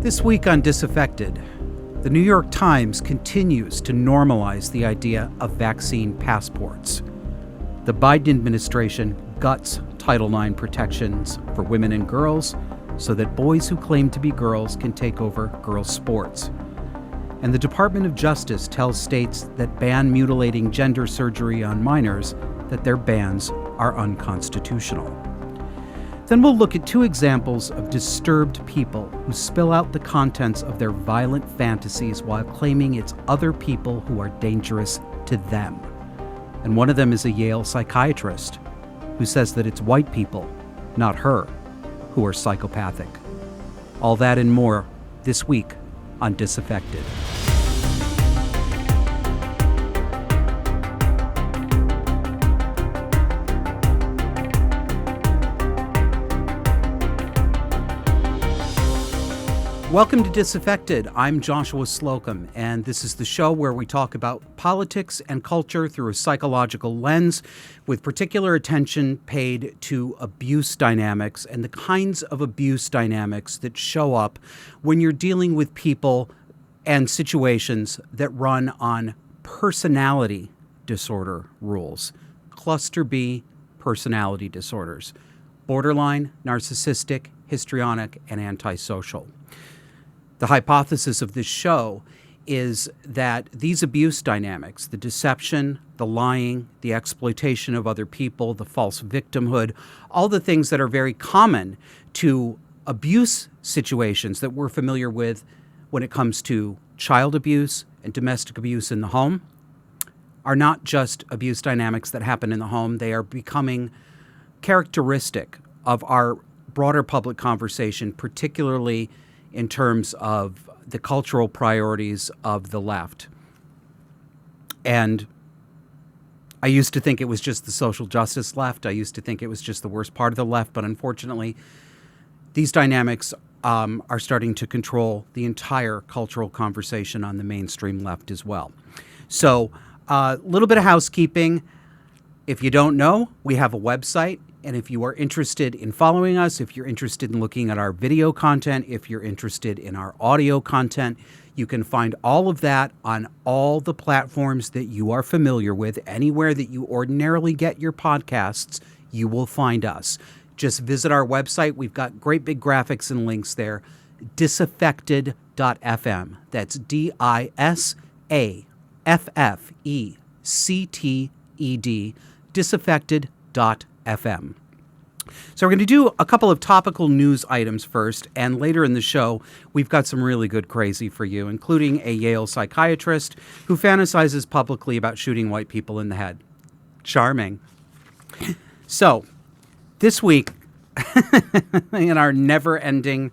This week on Disaffected, the New York Times continues to normalize the idea of vaccine passports. The Biden administration guts Title IX protections for women and girls so that boys who claim to be girls can take over girls' sports. And the Department of Justice tells states that ban mutilating gender surgery on minors that their bans are unconstitutional. Then we'll look at two examples of disturbed people who spill out the contents of their violent fantasies while claiming it's other people who are dangerous to them. And one of them is a Yale psychiatrist who says that it's white people, not her, who are psychopathic. All that and more this week on Disaffected. Welcome to Disaffected. I'm Joshua Slocum, and this is the show where we talk about politics and culture through a psychological lens, with particular attention paid to abuse dynamics and the kinds of abuse dynamics that show up when you're dealing with people and situations that run on personality disorder rules. Cluster B personality disorders: borderline, narcissistic, histrionic, and antisocial. The hypothesis of this show is that these abuse dynamics, the deception, the lying, the exploitation of other people, the false victimhood, all the things that are very common to abuse situations that we're familiar with when it comes to child abuse and domestic abuse in the home, are not just abuse dynamics that happen in the home. They are becoming characteristic of our broader public conversation, particularly in terms of the cultural priorities of the left. And I used to think it was just the social justice left. I used to think it was just the worst part of the left. But unfortunately, these dynamics are starting to control the entire cultural conversation on the mainstream left as well. So a little bit of housekeeping. If you don't know, we have a website. And if you are interested in following us, if you're interested in looking at our video content, if you're interested in our audio content, you can find all of that on all the platforms that you are familiar with. Anywhere that you ordinarily get your podcasts, you will find us. Just visit our website. We've got great big graphics and links there. Disaffected.fm. That's DISAFFECTED. Disaffected.fm. So we're going to do a couple of topical news items first, and later in the show, we've got some really good crazy for you, including a Yale psychiatrist who fantasizes publicly about shooting white people in the head. Charming. So this week, in our never-ending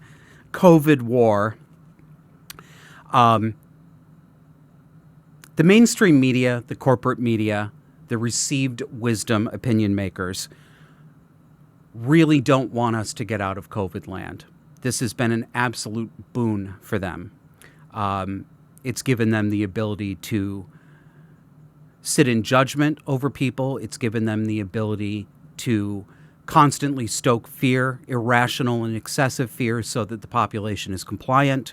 COVID war, the mainstream media, the corporate media, the received wisdom opinion makers really don't want us to get out of COVID land. This has been an absolute boon for them. It's given them the ability to sit in judgment over people. It's given them the ability to constantly stoke fear, irrational and excessive fear, so that the population is compliant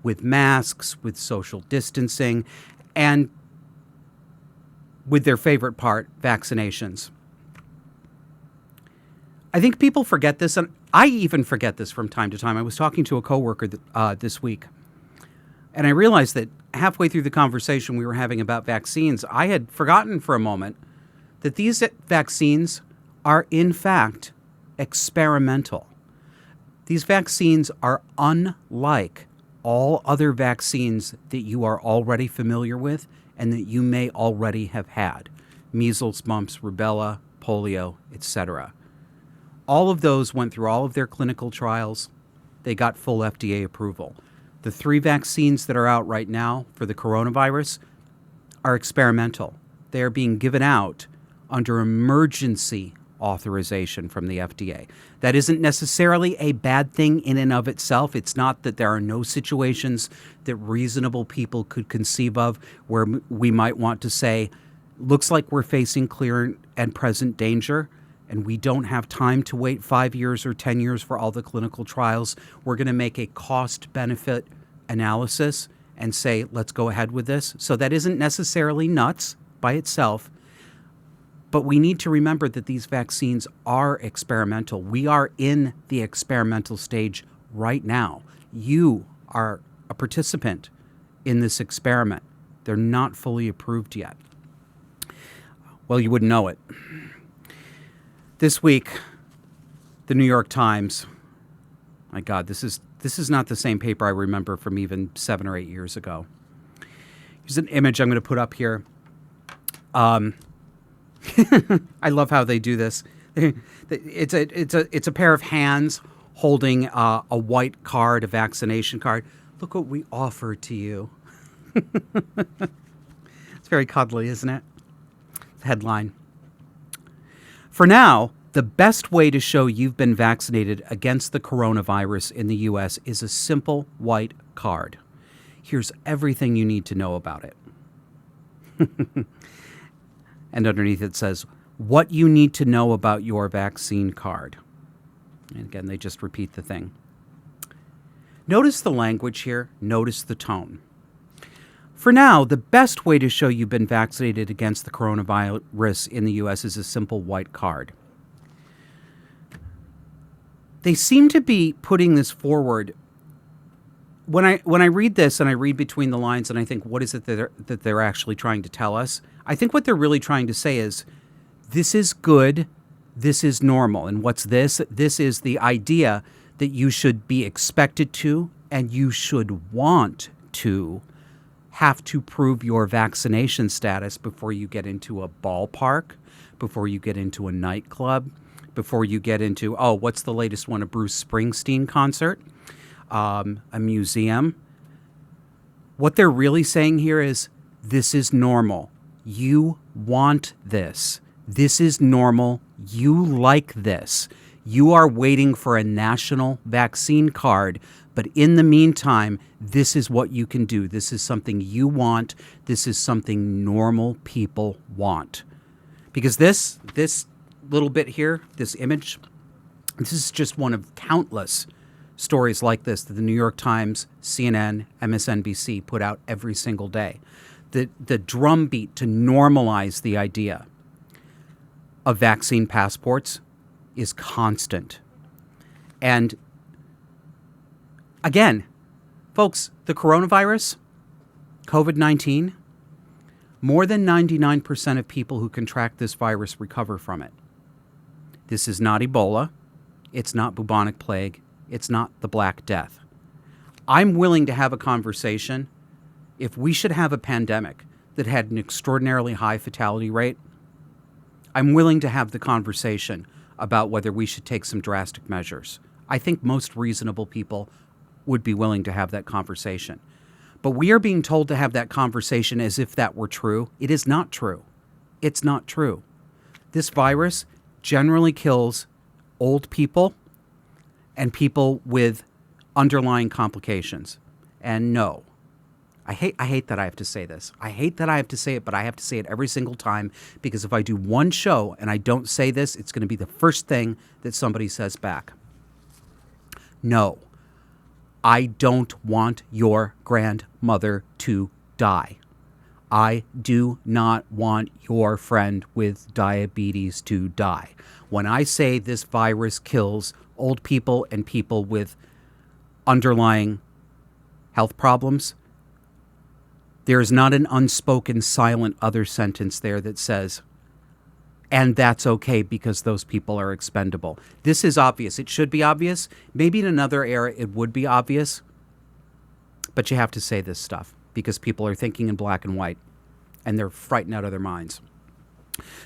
with masks, with social distancing, and with their favorite part, vaccinations. I think people forget this, and I even forget this from time to time. I was talking to a coworker this week, and I realized that halfway through the conversation we were having about vaccines, I had forgotten for a moment that these vaccines are, in fact, experimental. These vaccines are unlike all other vaccines that you are already familiar with and that you may already have had. Measles, mumps, rubella, polio, etc. All of those went through all of their clinical trials. They got full FDA approval. The 3 vaccines that are out right now for the coronavirus are experimental. They are being given out under emergency authorization from the FDA. That isn't necessarily a bad thing in and of itself. It's not that there are no situations that reasonable people could conceive of where we might want to say, looks like we're facing clear and present danger, and we don't have time to wait 5 years or 10 years for all the clinical trials. We're going to make a cost-benefit analysis and say, let's go ahead with this. So that isn't necessarily nuts by itself, but we need to remember that these vaccines are experimental. We are in the experimental stage right now. You are a participant in this experiment. They're not fully approved yet. Well, you wouldn't know it. This week, the New York Times, my God, this is not the same paper I remember from even 7 or 8 years ago. Here's an image I'm going to put up here. I love how they do this. It's a pair of hands holding a white card, a vaccination card. Look what we offer to you. It's very cuddly, isn't it? Headline. For now, the best way to show you've been vaccinated against the coronavirus in the U.S. is a simple white card. Here's everything you need to know about it. And underneath it says, what you need to know about your vaccine card. And again, they just repeat the thing. Notice the language here. Notice the tone. For now, the best way to show you've been vaccinated against the coronavirus in the U.S. is a simple white card. They seem to be putting this forward. When I read this and I read between the lines and I think, what is it that they're actually trying to tell us? I think what they're really trying to say is, this is good, this is normal. And what's this? This is the idea that you should be expected to and you should want to have to prove your vaccination status before you get into a ballpark, before you get into a nightclub, before you get into, what's the latest one, a Bruce Springsteen concert, a museum. What they're really saying here is, this is normal. You want this. This is normal. You like this. You are waiting for a national vaccine card, but in the meantime, this is what you can do. This is something you want. This is something normal people want. Because this little bit here, this image, this is just one of countless stories like this that the New York Times, CNN, MSNBC put out every single day. The drumbeat to normalize the idea of vaccine passports is constant. And again, folks, the coronavirus, COVID-19, more than 99% of people who contract this virus recover from it. This is not Ebola. It's not bubonic plague. It's not the Black Death. I'm willing to have a conversation. If we should have a pandemic that had an extraordinarily high fatality rate, I'm willing to have the conversation about whether we should take some drastic measures. I think most reasonable people would be willing to have that conversation. But we are being told to have that conversation as if that were true. It is not true. It's not true. This virus generally kills old people and people with underlying complications. And no, I hate that I have to say this. I hate that I have to say it, but I have to say it every single time, because if I do one show and I don't say this, it's going to be the first thing that somebody says back. No, I don't want your grandmother to die. I do not want your friend with diabetes to die. When I say this virus kills old people and people with underlying health problems, there is not an unspoken, silent other sentence there that says, and that's okay because those people are expendable. This is obvious. It should be obvious. Maybe in another era it would be obvious, but you have to say this stuff because people are thinking in black and white and they're frightened out of their minds.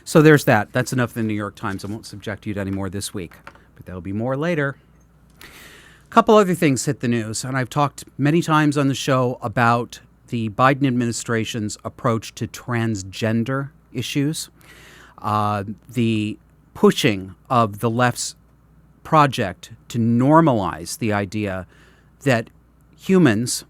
So there's that. That's enough of the New York Times. I won't subject you to any more this week, but there'll be more later. A couple other things hit the news, and I've talked many times on the show about the Biden administration's approach to transgender issues, the pushing of the left's project to normalize the idea that humans,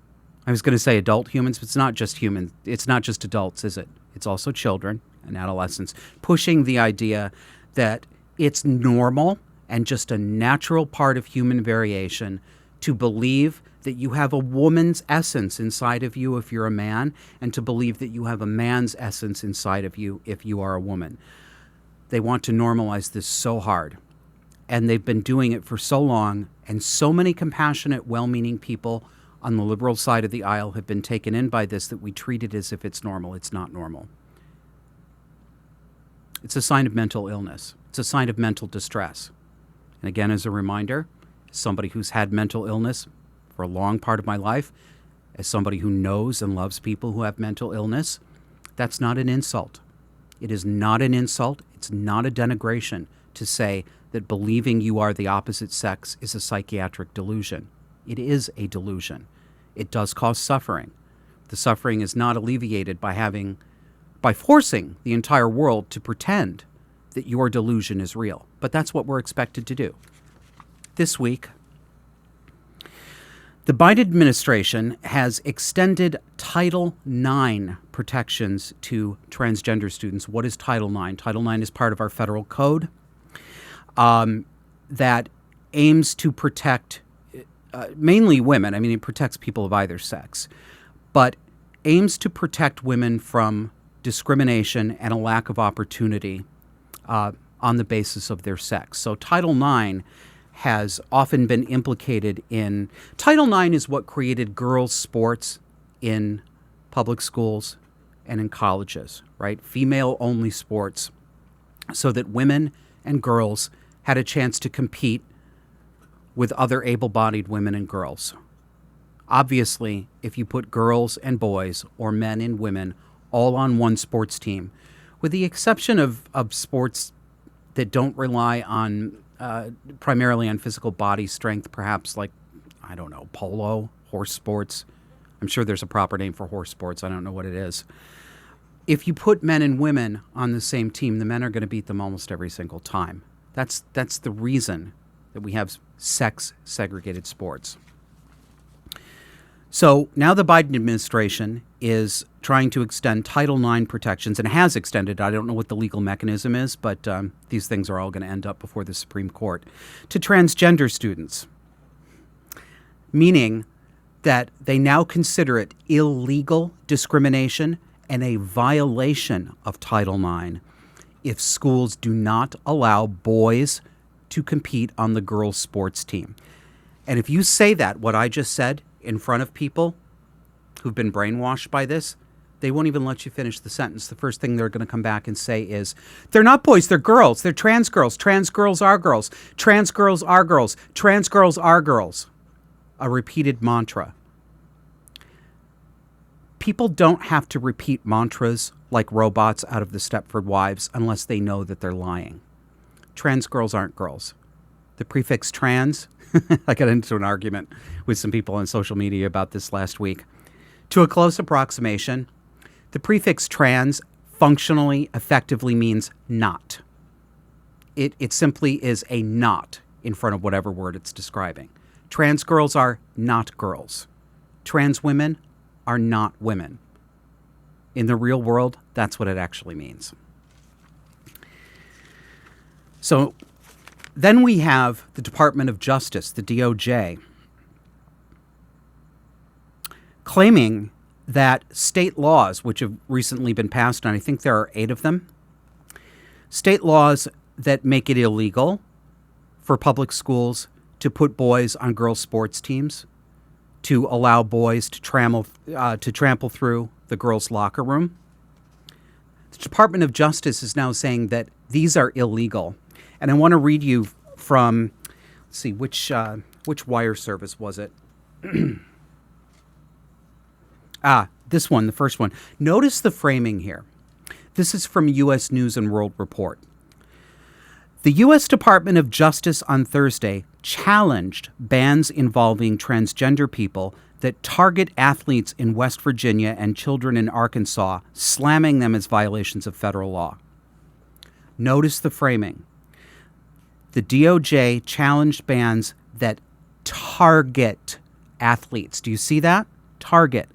I was going to say adult humans, but it's not just humans, it's not just adults, is it? It's also children and adolescents, pushing the idea that It's normal and just a natural part of human variation to believe that you have a woman's essence inside of you if you're a man, and to believe that you have a man's essence inside of you if you are a woman. They want to normalize this so hard, and they've been doing it for so long, and so many compassionate, well-meaning people on the liberal side of the aisle have been taken in by this that we treat it as if it's normal. It's not normal. It's a sign of mental illness. It's a sign of mental distress. And again, as a reminder, as somebody who's had mental illness for a long part of my life, as somebody who knows and loves people who have mental illness, that's not an insult. It is not an insult. It's not a denigration to say that believing you are the opposite sex is a psychiatric delusion. It is a delusion. It does cause suffering. The suffering is not alleviated by forcing the entire world to pretend that your delusion is real. But that's what we're expected to do. This week, the Biden administration has extended Title IX protections to transgender students. What is Title IX? Title IX is part of our federal code that aims to protect mainly women. I mean, it protects people of either sex, but aims to protect women from discrimination and a lack of opportunity on the basis of their sex. So Title IX has often been implicated in... Title IX is what created girls' sports in public schools and in colleges, right? Female-only sports, so that women and girls had a chance to compete with other able-bodied women and girls. Obviously, if you put girls and boys, or men and women, all on one sports team, with the exception of sports that don't rely on primarily on physical body strength, perhaps like, I don't know, polo, horse sports. I'm sure there's a proper name for horse sports. I don't know what it is. If you put men and women on the same team, the men are going to beat them almost every single time. That's the reason that we have sex-segregated sports. So now the Biden administration is trying to extend Title IX protections, and has extended. I don't know what the legal mechanism is, but these things are all going to end up before the Supreme Court, to transgender students, meaning that they now consider it illegal discrimination and a violation of Title IX if schools do not allow boys to compete on the girls' sports team. And if you say that, what I just said, in front of people who've been brainwashed by this, they won't even let you finish the sentence. The first thing they're going to come back and say is, they're not boys, they're girls. They're trans girls. Trans girls are girls. Trans girls are girls. Trans girls are girls. A repeated mantra. People don't have to repeat mantras like robots out of the Stepford Wives unless they know that they're lying. Trans girls aren't girls. The prefix trans, I got into an argument with some people on social media about this last week. To a close approximation, the prefix trans functionally, effectively means not. It simply is a not in front of whatever word it's describing. Trans girls are not girls. Trans women are not women. In the real world, that's what it actually means. So then we have the Department of Justice, the DOJ, claiming that state laws, which have recently been passed, and I think there are 8 of them, state laws that make it illegal for public schools to put boys on girls' sports teams, to allow boys to trample through the girls' locker room. The Department of Justice is now saying that these are illegal. And I want to read you from, let's see, which wire service was it? This one, the first one. Notice the framing here. This is from U.S. News and World Report. The U.S. Department of Justice on Thursday challenged bans involving transgender people that target athletes in West Virginia and children in Arkansas, slamming them as violations of federal law. Notice the framing. The DOJ challenged bans that target athletes. Do you see that? Target.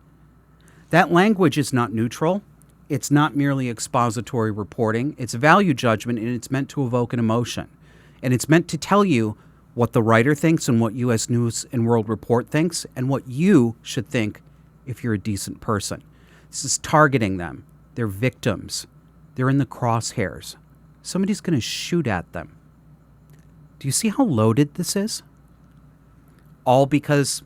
That language is not neutral. It's not merely expository reporting. It's value judgment, and it's meant to evoke an emotion. And it's meant to tell you what the writer thinks and what U.S. News and World Report thinks and what you should think if you're a decent person. This is targeting them. They're victims. They're in the crosshairs. Somebody's going to shoot at them. Do you see how loaded this is? All because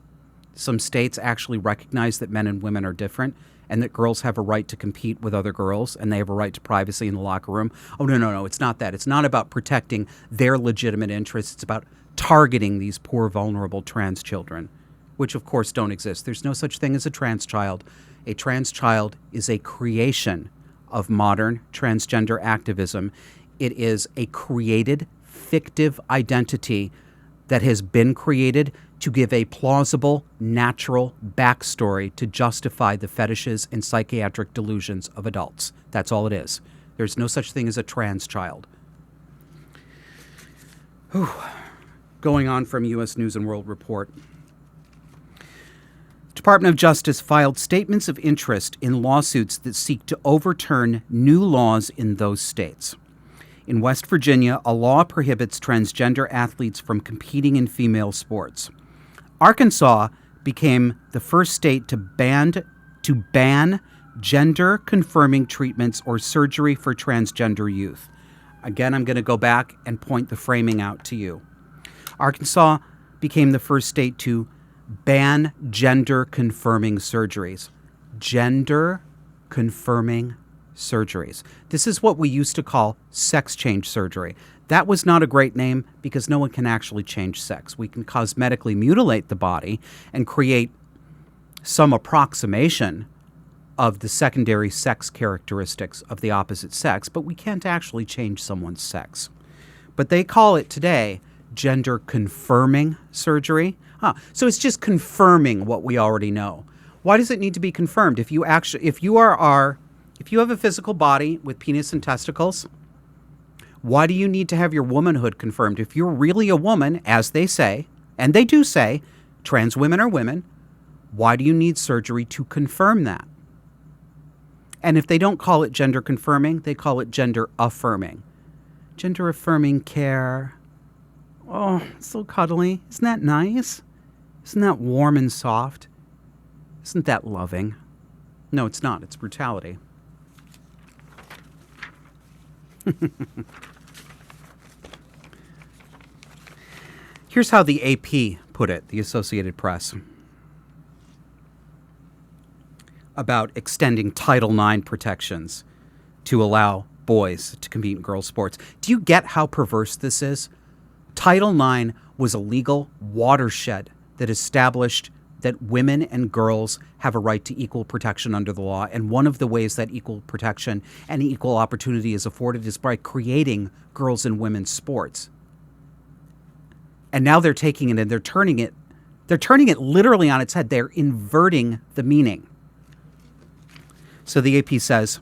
some states actually recognize that men and women are different and that girls have a right to compete with other girls and they have a right to privacy in the locker room. Oh, no, it's not that. It's not about protecting their legitimate interests. It's about targeting these poor, vulnerable trans children, which of course don't exist. There's no such thing as a trans child. A trans child is a creation of modern transgender activism. It is a created, fictive identity that has been created to give a plausible, natural backstory to justify the fetishes and psychiatric delusions of adults. That's all it is. There's no such thing as a trans child. Whew. Going on from U.S. News and World Report. Department of Justice filed statements of interest in lawsuits that seek to overturn new laws in those states. In West Virginia, a law prohibits transgender athletes from competing in female sports. Arkansas became the first state to ban gender-confirming treatments or surgery for transgender youth. Again, I'm going to go back and point the framing out to you. Arkansas became the first state to ban gender-confirming surgeries. Gender-confirming surgeries. This is what we used to call sex change surgery. That was not a great name because no one can actually change sex. We can cosmetically mutilate the body and create some approximation of the secondary sex characteristics of the opposite sex, but we can't actually change someone's sex. But they call it today gender confirming surgery. So it's just confirming what we already know. Why does it need to be confirmed? If you have a physical body with penis and testicles, why do you need to have your womanhood confirmed? If you're really a woman, as they say, and they do say, trans women are women, why do you need surgery to confirm that? And if they don't call it gender confirming, they call it gender affirming. Gender affirming care. Oh, so cuddly. Isn't that nice? Isn't that warm and soft? Isn't that loving? No, it's not. It's brutality. Here's how the AP put it, the Associated Press, about extending Title IX protections to allow boys to compete in girls' sports. Do you get how perverse this is? Title IX was a legal watershed that established that women and girls have a right to equal protection under the law. And one of the ways that equal protection and equal opportunity is afforded is by creating girls and women's sports. And now they're taking it and they're turning it literally on its head. They're inverting the meaning. So the AP says,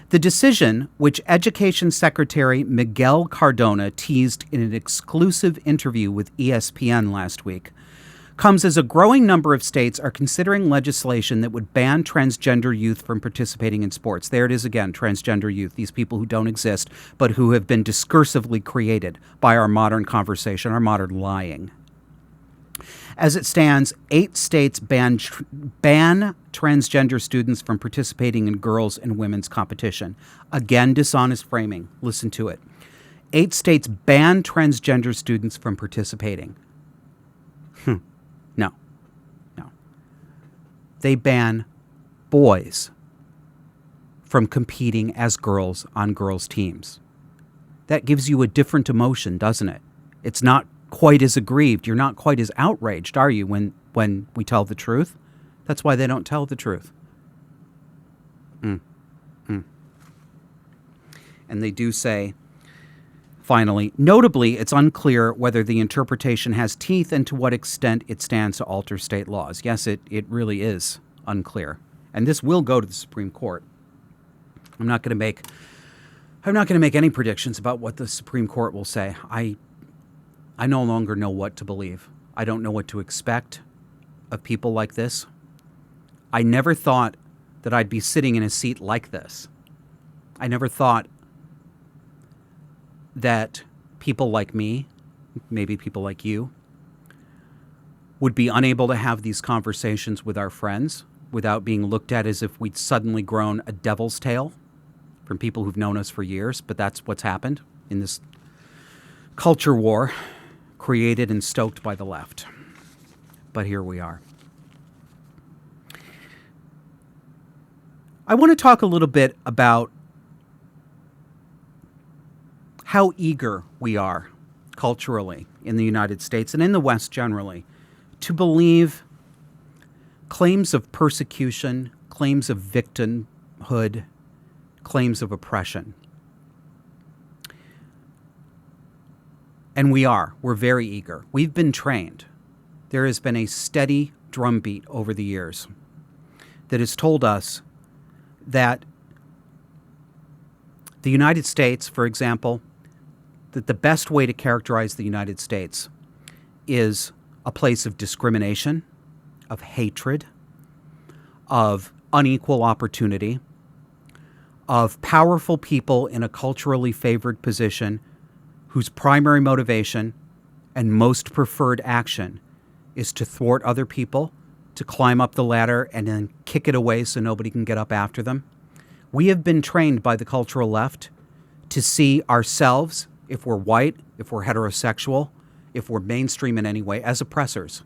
the decision, which Education Secretary Miguel Cardona teased in an exclusive interview with ESPN last week, comes as a growing number of states are considering legislation that would ban transgender youth from participating in sports. There it is again, transgender youth, these people who don't exist, but who have been discursively created by our modern conversation, our modern lying. As it stands, 8 states ban transgender students from participating in girls' and women's competition. Again, dishonest framing. Listen to it. 8 states ban transgender students from participating. No. They ban boys from competing as girls on girls' teams. That gives you a different emotion, doesn't it? It's not quite as aggrieved. You're not quite as outraged, are you, when we tell the truth? That's why they don't tell the truth. And they do say, finally, notably, it's unclear whether the interpretation has teeth and to what extent it stands to alter state laws. Yes, it really is unclear. And this will go to the Supreme Court. I'm not going to make any predictions about what the Supreme Court will say. I no longer know what to believe. I don't know what to expect of people like this. I never thought that I'd be sitting in a seat like this. I never thought that people like me, maybe people like you, would be unable to have these conversations with our friends without being looked at as if we'd suddenly grown a devil's tail from people who've known us for years. But that's what's happened in this culture war created and stoked by the left. But here we are. I want to talk a little bit about how eager we are culturally in the United States and in the West generally to believe claims of persecution, claims of victimhood, claims of oppression. And we're very eager. We've been trained. There has been a steady drumbeat over the years that has told us that the United States, for example, that the best way to characterize the United States is a place of discrimination, of hatred, of unequal opportunity, of powerful people in a culturally favored position whose primary motivation and most preferred action is to thwart other people, to climb up the ladder and then kick it away so nobody can get up after them. We have been trained by the cultural left to see ourselves, if we're white, if we're heterosexual, if we're mainstream in any way, as oppressors.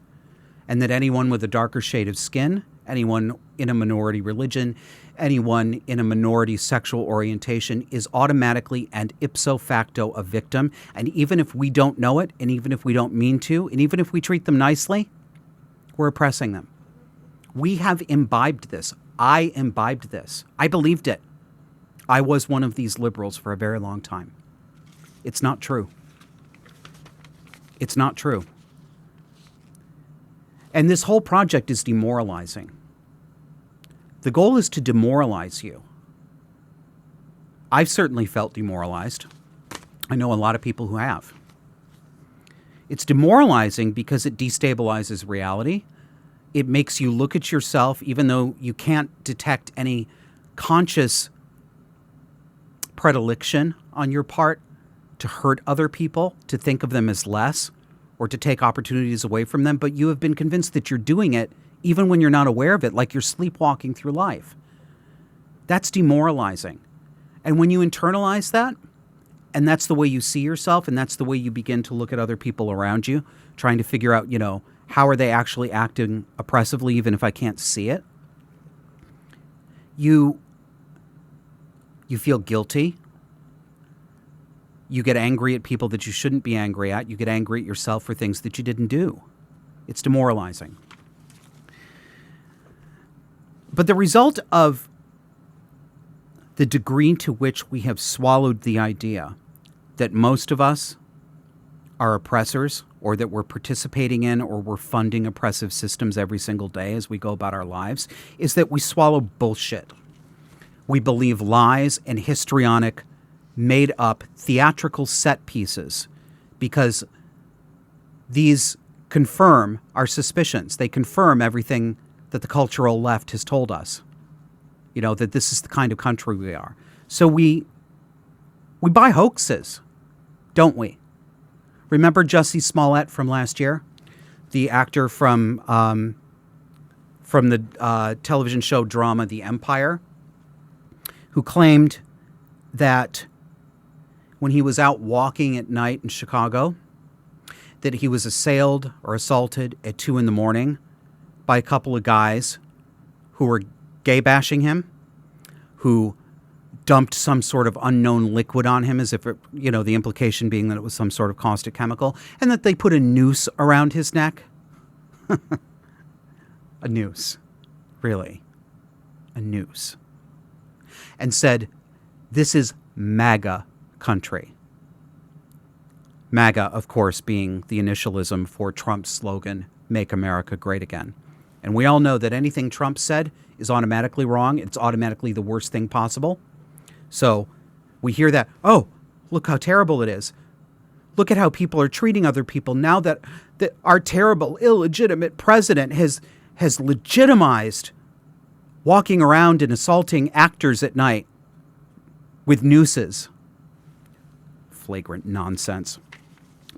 And that anyone with a darker shade of skin, anyone in a minority religion, anyone in a minority sexual orientation is automatically and ipso facto a victim. And even if we don't know it, and even if we don't mean to, and even if we treat them nicely, we're oppressing them. We have imbibed this. I imbibed this. I believed it. I was one of these liberals for a very long time. It's not true. It's not true. And this whole project is demoralizing. The goal is to demoralize you. I've certainly felt demoralized. I know a lot of people who have. It's demoralizing because it destabilizes reality. It makes you look at yourself, even though you can't detect any conscious predilection on your part to hurt other people, to think of them as less, or to take opportunities away from them, but you have been convinced that you're doing it even when you're not aware of it, like you're sleepwalking through life. That's demoralizing. And when you internalize that, and that's the way you see yourself, and that's the way you begin to look at other people around you, trying to figure out, how are they actually acting oppressively, even if I can't see it? You feel guilty. You get angry at people that you shouldn't be angry at. You get angry at yourself for things that you didn't do. It's demoralizing. But the result of the degree to which we have swallowed the idea that most of us are oppressors, or that we're participating in or we're funding oppressive systems every single day as we go about our lives, is that we swallow bullshit. We believe lies and histrionic, made-up theatrical set pieces because these confirm our suspicions. They confirm everything that the cultural left has told us, that this is the kind of country we are. So we buy hoaxes, don't we? Remember Jussie Smollett from last year, the actor from the television show drama The Empire, who claimed that when he was out walking at night in Chicago, that he was assailed or assaulted at 2 a.m. by a couple of guys who were gay bashing him, who dumped some sort of unknown liquid on him, as if it, the implication being that it was some sort of caustic chemical, and that they put a noose around his neck. A noose. Really. A noose. And said, this is MAGA country. MAGA, of course, being the initialism for Trump's slogan, Make America Great Again. And we all know that anything Trump said is automatically wrong. It's automatically the worst thing possible. So we hear that, oh, look how terrible it is. Look at how people are treating other people now that our terrible, illegitimate president has legitimized walking around and assaulting actors at night with nooses. Flagrant nonsense.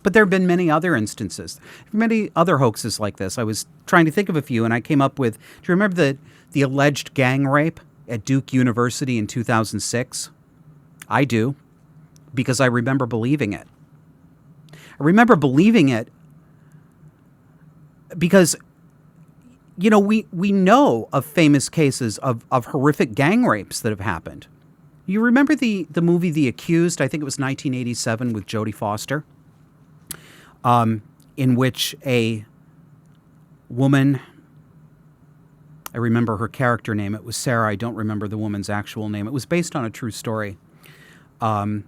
But there have been many other instances, many other hoaxes like this. I was trying to think of a few, and I came up with, do you remember the alleged gang rape at Duke University in 2006? I do, because I remember believing it. I remember believing it because, you know, we know of famous cases of horrific gang rapes that have happened. You remember the movie The Accused? I think it was 1987 with Jodie Foster, in which a woman, I remember her character name, it was Sarah, I don't remember the woman's actual name. It was based on a true story. Went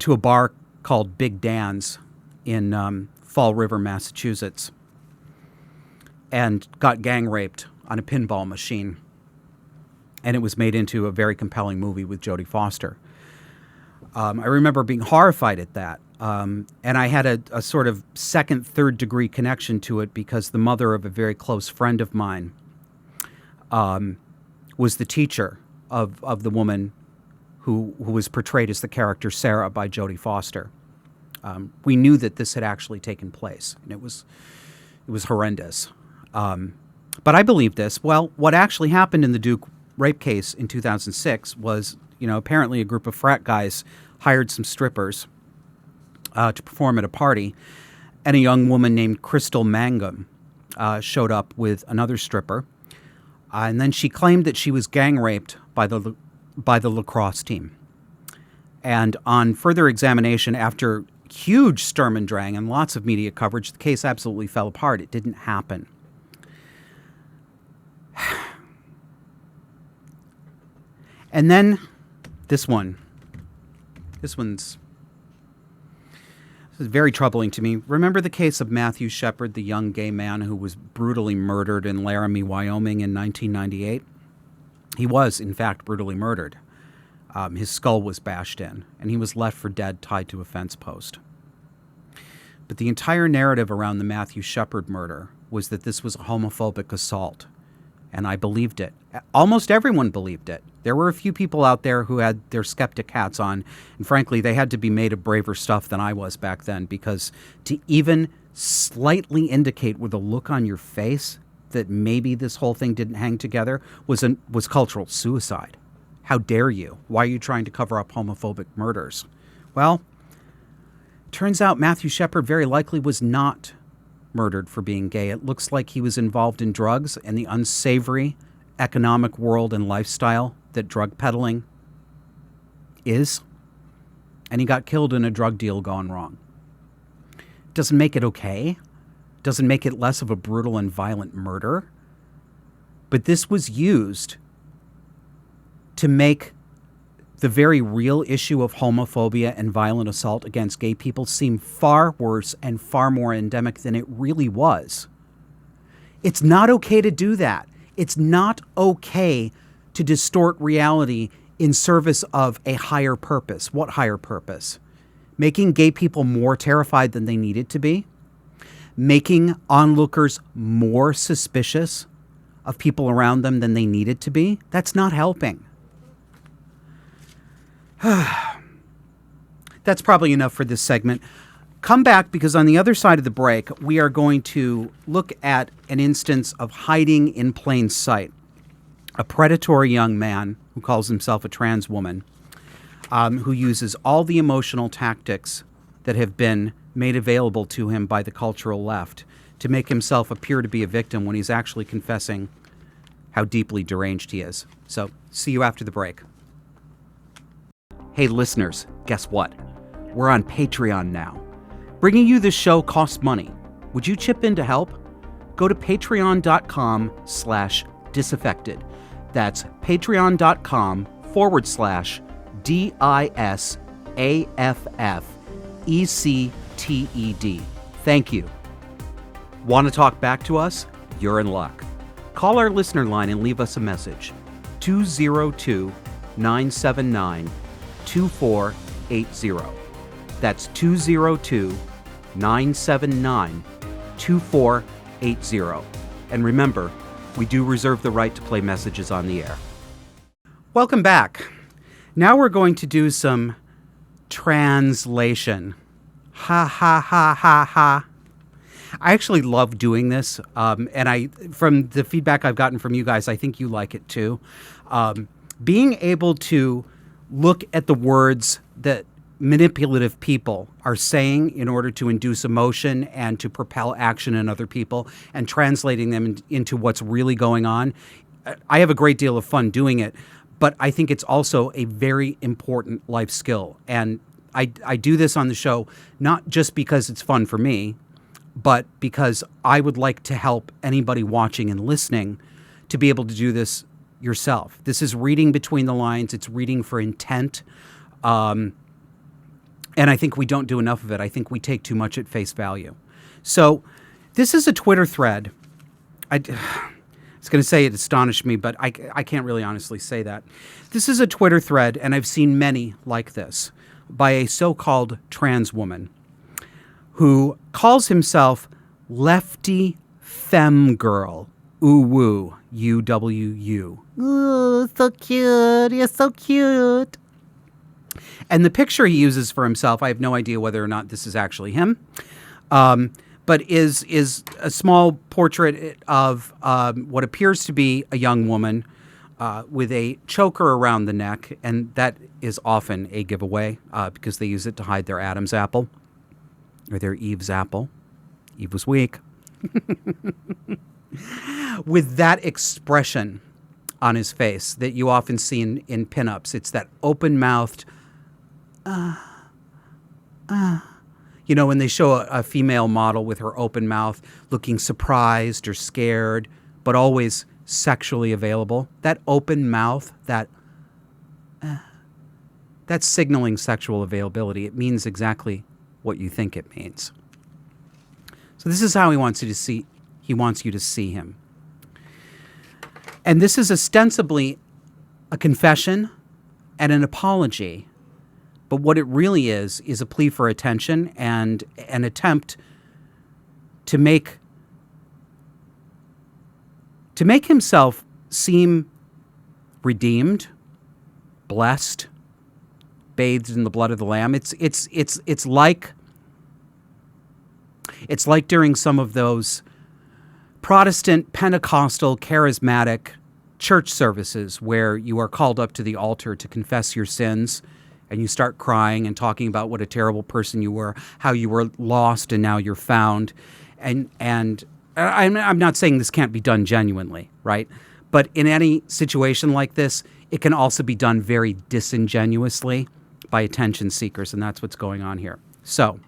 to a bar called Big Dan's in Fall River, Massachusetts, and got gang raped on a pinball machine. And it was made into a very compelling movie with Jodie Foster. I remember being horrified at that. And I had a sort of second, third degree connection to it because the mother of a very close friend of mine was the teacher of the woman who was portrayed as the character Sarah by Jodie Foster. We knew that this had actually taken place, and it was horrendous. But I believed this. Well, what actually happened in the Duke rape case in 2006 was, apparently a group of frat guys hired some strippers to perform at a party, and a young woman named Crystal Mangum showed up with another stripper, and then she claimed that she was gang raped by the lacrosse team. And on further examination, after huge sturm and drang and lots of media coverage, the case absolutely fell apart. It didn't happen. And then this one's very troubling to me. Remember the case of Matthew Shepard, the young gay man who was brutally murdered in Laramie, Wyoming in 1998? He was, in fact, brutally murdered. His skull was bashed in, and he was left for dead tied to a fence post. But the entire narrative around the Matthew Shepard murder was that this was a homophobic assault, and I believed it. Almost everyone believed it. There were a few people out there who had their skeptic hats on, and frankly, they had to be made of braver stuff than I was back then, because to even slightly indicate with a look on your face that maybe this whole thing didn't hang together was cultural suicide. How dare you? Why are you trying to cover up homophobic murders? Well, turns out Matthew Shepard very likely was not murdered for being gay. It looks like he was involved in drugs and the unsavory economic world and lifestyle that drug peddling is, and he got killed in a drug deal gone wrong. Doesn't make it okay. Doesn't make it less of a brutal and violent murder. But this was used to make the very real issue of homophobia and violent assault against gay people seem far worse and far more endemic than it really was. It's not okay to do that. It's not okay to distort reality in service of a higher purpose. What higher purpose? Making gay people more terrified than they needed to be? Making onlookers more suspicious of people around them than they needed to be? That's not helping. That's probably enough for this segment. Come back, because on the other side of the break, we are going to look at an instance of hiding in plain sight. A predatory young man who calls himself a trans woman, who uses all the emotional tactics that have been made available to him by the cultural left to make himself appear to be a victim when he's actually confessing how deeply deranged he is. So, see you after the break. Hey listeners, guess what? We're on Patreon now. Bringing you this show costs money. Would you chip in to help? Go to patreon.com/disaffected. That's patreon.com/DISAFFECTED. Thank you. Want to talk back to us? You're in luck. Call our listener line and leave us a message. 202-979-2480. That's 202-979-2480. And remember, We do reserve the right to play messages on the air. Welcome back. Now we're going to do some translation. Ha ha ha ha ha. I actually love doing this, and from the feedback I've gotten from you guys, I think you like it too. Being able to look at the words that manipulative people are saying in order to induce emotion and to propel action in other people and translating them into what's really going on. I have a great deal of fun doing it, but I think it's also a very important life skill. And I do this on the show not just because it's fun for me, but because I would like to help anybody watching and listening to be able to do this yourself. This is reading between the lines. It's reading for intent. And I think we don't do enough of it. I think we take too much at face value. So this is a Twitter thread. I was going to say it astonished me, but I can't really honestly say that. This is a Twitter thread, and I've seen many like this, by a so-called trans woman who calls himself Lefty Femme Girl. Ooh woo, UWU. Ooh, so cute. You're so cute. And the picture he uses for himself, I have no idea whether or not this is actually him, but is a small portrait of what appears to be a young woman with a choker around the neck, and that is often a giveaway because they use it to hide their Adam's apple or their Eve's apple. Eve was weak. With that expression on his face that you often see in pinups. It's that open-mouthed, you know, when they show a female model with her open mouth looking surprised or scared, but always sexually available. That open mouth, that's signaling sexual availability. It means exactly what you think it means. So this is how he wants you to see him. And this is ostensibly a confession and an apology. But what it really is a plea for attention and an attempt to make himself seem redeemed, blessed, bathed in the blood of the Lamb. It's like during some of those Protestant, Pentecostal, charismatic church services where you are called up to the altar to confess your sins, and you start crying and talking about what a terrible person you were, how you were lost and now you're found. And I'm not saying this can't be done genuinely, right? But in any situation like this, it can also be done very disingenuously by attention seekers, and that's what's going on here. So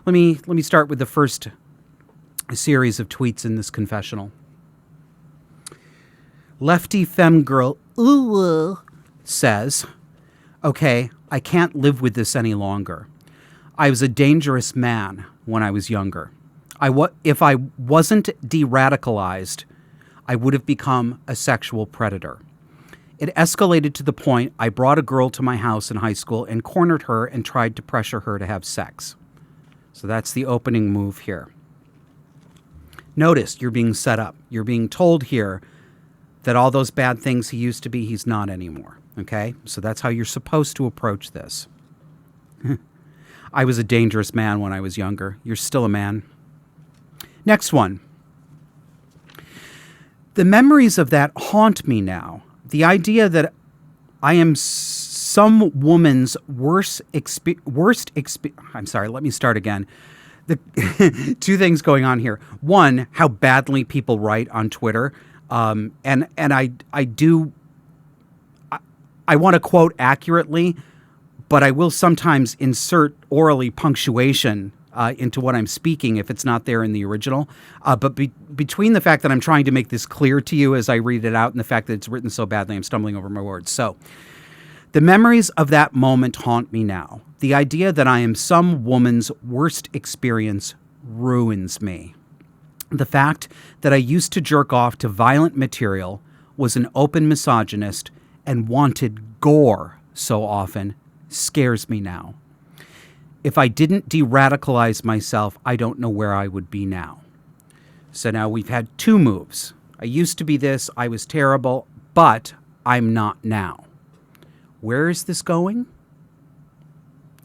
let me start with the first series of tweets in this confessional. Lefty Femme Girl says, "Okay, I can't live with this any longer. I was a dangerous man when I was younger. If I wasn't de-radicalized, I would have become a sexual predator. It escalated to the point I brought a girl to my house in high school and cornered her and tried to pressure her to have sex." So that's the opening move here. Notice you're being set up. You're being told here that all those bad things he used to be, he's not anymore. Okay? So that's how you're supposed to approach this. I was a dangerous man when I was younger. You're still a man. Next one. The memories of that haunt me now. The idea that I am some woman's I'm sorry, let me start again. The two things going on here. One, how badly people write on Twitter. And I want to quote accurately, but I will sometimes insert orally punctuation into what I'm speaking if it's not there in the original. But between the fact that I'm trying to make this clear to you as I read it out and the fact that it's written so badly, I'm stumbling over my words. So, the memories of that moment haunt me now. The idea that I am some woman's worst experience ruins me. The fact that I used to jerk off to violent material, was an open misogynist, and wanted gore so often scares me now. If I didn't de-radicalize myself, I don't know where I would be now. So now we've had two moves. I used to be this. I was terrible, but I'm not now. Where is this going?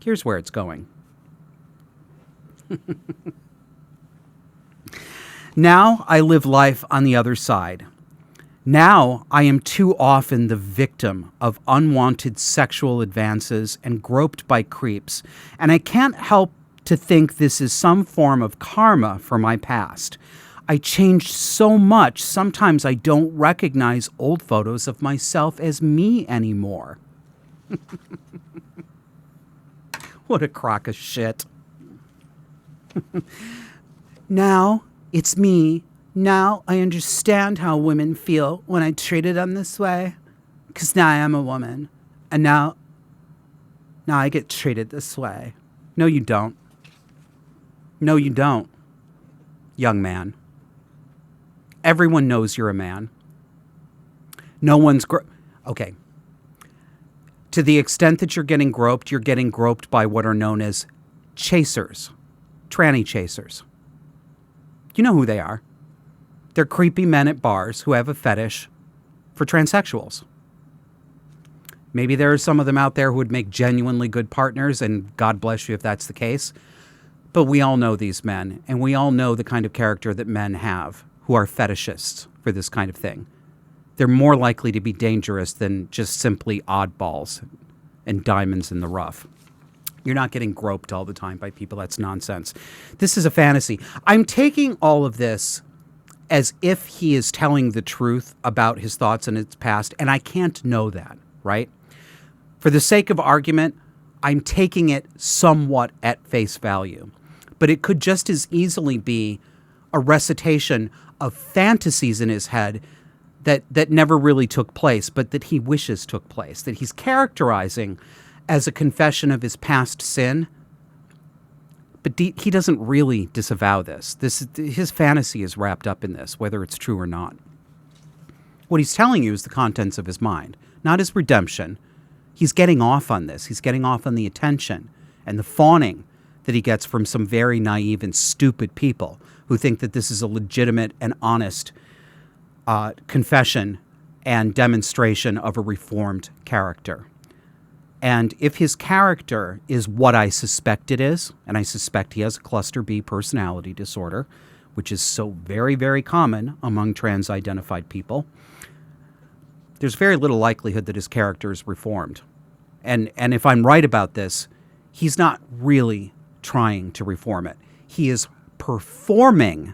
Here's where it's going. Now I live life on the other side. Now I am too often the victim of unwanted sexual advances and groped by creeps, and I can't help to think this is some form of karma for my past. I changed so much, sometimes I don't recognize old photos of myself as me anymore. What a crock of shit. Now it's me. Now I understand how women feel when I treated them this way. Because now I am a woman. And now I get treated this way. No, you don't. No, you don't, young man. Everyone knows you're a man. No one's... Okay. To the extent that you're getting groped by what are known as chasers. Tranny chasers. You know who they are. They're creepy men at bars who have a fetish for transsexuals. Maybe there are some of them out there who would make genuinely good partners, and God bless you if that's the case. But we all know these men, and we all know the kind of character that men have who are fetishists for this kind of thing. They're more likely to be dangerous than just simply oddballs and diamonds in the rough. You're not getting groped all the time by people. That's nonsense. This is a fantasy. I'm taking all of this as if he is telling the truth about his thoughts and his past, and I can't know that, right? For the sake of argument, I'm taking it somewhat at face value. But it could just as easily be a recitation of fantasies in his head that never really took place, but that he wishes took place, that he's characterizing as a confession of his past sin. But he doesn't really disavow this. His fantasy is wrapped up in this, whether it's true or not. What he's telling you is the contents of his mind, not his redemption. He's getting off on this. He's getting off on the attention and the fawning that he gets from some very naive and stupid people who think that this is a legitimate and honest confession and demonstration of a reformed character. And if his character is what I suspect it is, and I suspect he has a cluster B personality disorder, which is so very, very common among trans-identified people, there's very little likelihood that his character is reformed. And if I'm right about this, he's not really trying to reform it. He is performing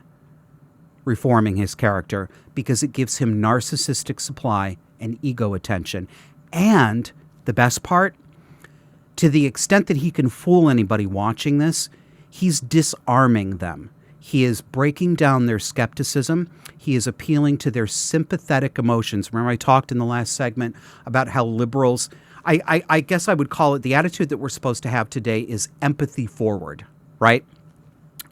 reforming his character because it gives him narcissistic supply and ego attention. And the best part, to the extent that he can fool anybody watching this, he's disarming them. He is breaking down their skepticism. He is appealing to their sympathetic emotions. Remember I talked in the last segment about how liberals, I guess I would call it, the attitude that we're supposed to have today is empathy forward, right?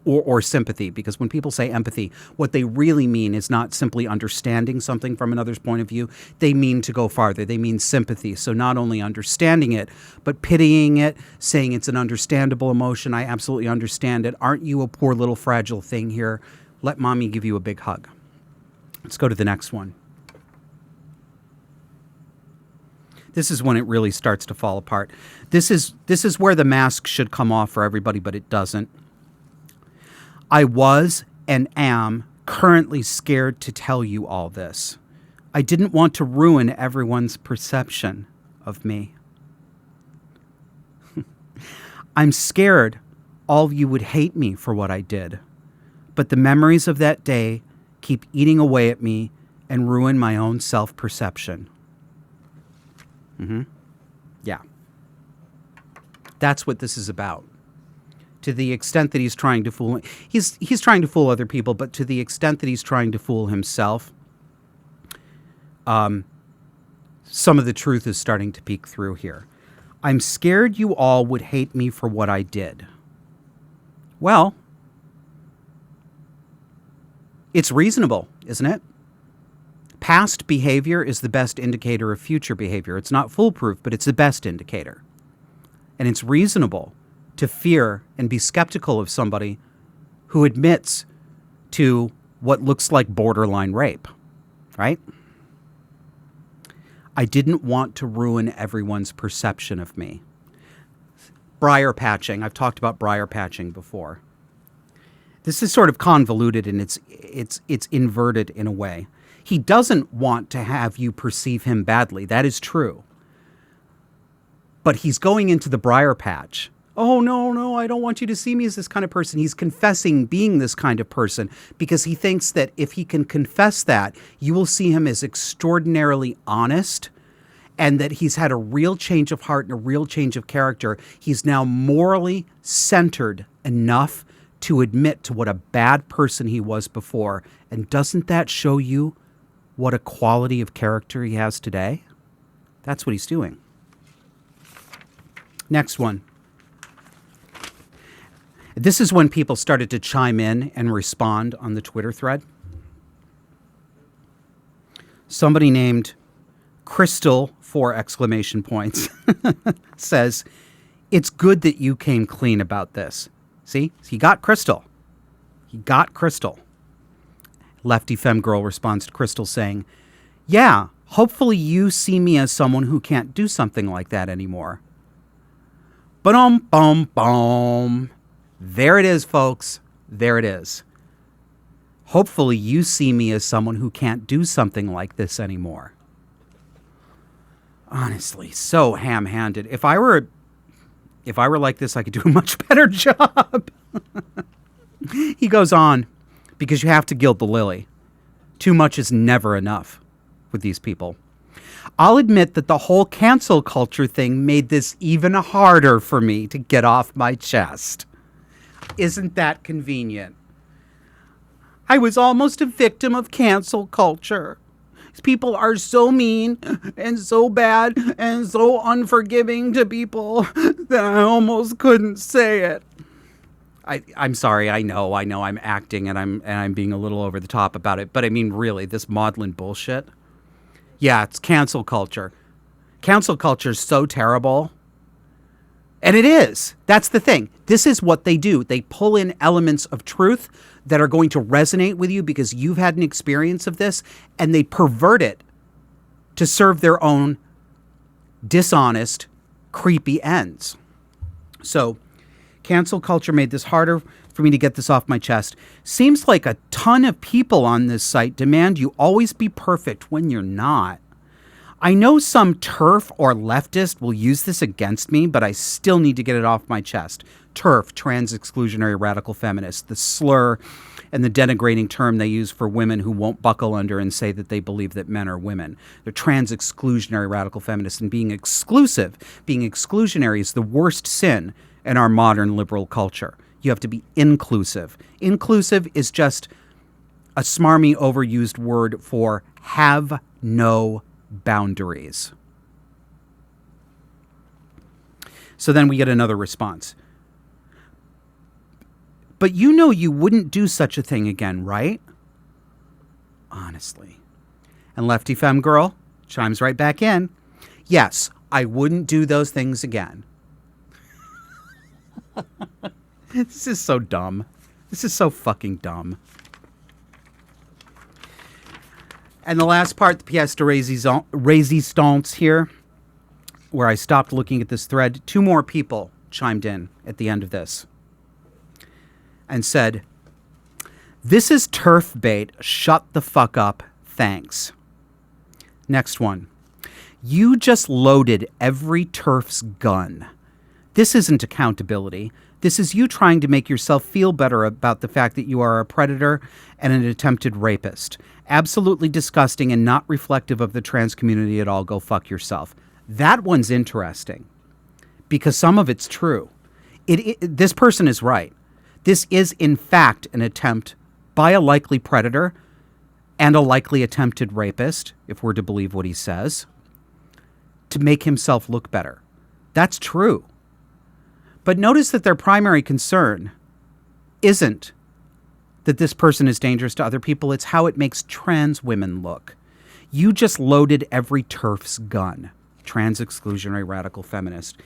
Or sympathy, because when people say empathy, what they really mean is not simply understanding something from another's point of view. They mean to go farther. They mean sympathy. So not only understanding it, but pitying it, saying it's an understandable emotion. I absolutely understand it. Aren't you a poor little fragile thing here? Let mommy give you a big hug. Let's go to the next one. This is when it really starts to fall apart. This is where the mask should come off for everybody, but it doesn't. I was and am currently scared to tell you all this. I didn't want to ruin everyone's perception of me. I'm scared all of you would hate me for what I did, but the memories of that day keep eating away at me and ruin my own self-perception. Yeah. That's what this is about. To the extent that he's trying to fool, he's trying to fool other people, but to the extent that he's trying to fool himself, some of the truth is starting to peek through here. I'm scared you all would hate me for what I did. Well, it's reasonable, isn't it? Past behavior is the best indicator of future behavior. It's not foolproof, but it's the best indicator. And it's reasonable to fear and be skeptical of somebody who admits to what looks like borderline rape. right? I didn't want to ruin everyone's perception of me. Briar patching. I've talked about briar patching before. This is sort of convoluted and it's inverted in a way. He doesn't want to have you perceive him badly. That is true. But he's going into the briar patch. Oh, no, I don't want you to see me as this kind of person. He's confessing being this kind of person because he thinks that if he can confess that, you will see him as extraordinarily honest and that he's had a real change of heart and a real change of character. He's now morally centered enough to admit to what a bad person he was before. And doesn't that show you what a quality of character he has today? That's what he's doing. Next one. This is when people started to chime in and respond on the Twitter thread. Somebody named Crystal, 4 exclamation points, says, "It's good that you came clean about this." See, he got Crystal. He got Crystal. Lefty Femme Girl responds to Crystal saying, "Yeah, hopefully you see me as someone who can't do something like that anymore." Ba-dum-bum-bum. There it is, folks. There it is. Hopefully you see me as someone who can't do something like this anymore. Honestly, so ham-handed. If I were like this, I could do a much better job. He goes on, because you have to gild the lily. Too much is never enough with these people. I'll admit that the whole cancel culture thing made this even harder for me to get off my chest. Isn't that convenient? I was almost a victim of cancel culture. These people are so mean and so bad and so unforgiving to people that I almost couldn't say it. I'm sorry. I know I'm acting and I'm being a little over the top about it. But I mean, really, this maudlin bullshit. Yeah, it's cancel culture. Cancel culture is so terrible. And it is. That's the thing. This is what they do. They pull in elements of truth that are going to resonate with you because you've had an experience of this, and they pervert it to serve their own dishonest, creepy ends. So, cancel culture made this harder for me to get this off my chest. Seems like a ton of people on this site demand you always be perfect when you're not. I know some TERF or leftist will use this against me, but I still need to get it off my chest. TERF, trans exclusionary radical feminist, the slur and the denigrating term they use for women who won't buckle under and say that they believe that men are women. They're trans exclusionary radical feminists, and being exclusionary is the worst sin in our modern liberal culture. You have to be inclusive. Inclusive is just a smarmy, overused word for have no boundaries. So then we get another response. But you know you wouldn't do such a thing again, right? Honestly. And Lefty Femme Girl chimes right back in. Yes, I wouldn't do those things again. This is so dumb. This is so fucking dumb. And the last part, the pièce de résistance here, where I stopped looking at this thread. 2 more people chimed in at the end of this and said, "This is TERF bait. Shut the fuck up. Thanks." Next one. "You just loaded every TERF's gun. This isn't accountability. This is you trying to make yourself feel better about the fact that you are a predator and an attempted rapist. Absolutely disgusting and not reflective of the trans community at all. Go fuck yourself." That one's interesting because some of it's true. This person is right. This is, in fact, an attempt by a likely predator and a likely attempted rapist, if we're to believe what he says, to make himself look better. That's true. But notice that their primary concern isn't that this person is dangerous to other people. It's how it makes trans women look. You just loaded every TERF's gun. Trans exclusionary radical feminist.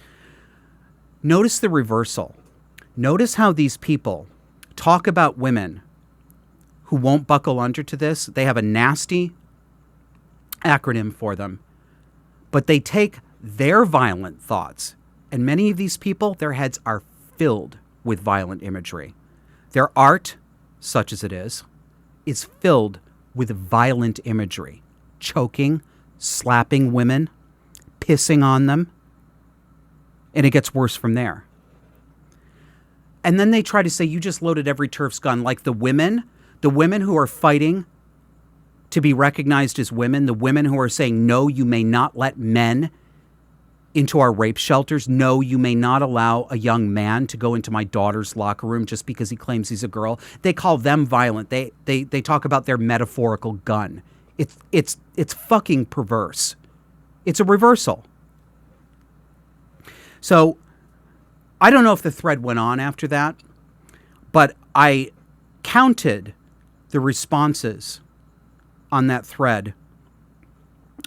Notice the reversal. Notice how these people talk about women who won't buckle under to this. They have a nasty acronym for them. But they take their violent thoughts, and many of these people, their heads are filled with violent imagery. Their art, such as it is filled with violent imagery. Choking, slapping women, pissing on them. And it gets worse from there. And then they try to say, you just loaded every TERF's gun, like the women who are fighting to be recognized as women, the women who are saying, no, you may not let men into our rape shelters. No, you may not allow a young man to go into my daughter's locker room just because he claims he's a girl. They call them violent. They talk about their metaphorical gun. It's fucking perverse. It's a reversal. So I don't know if the thread went on after that, but I counted the responses on that thread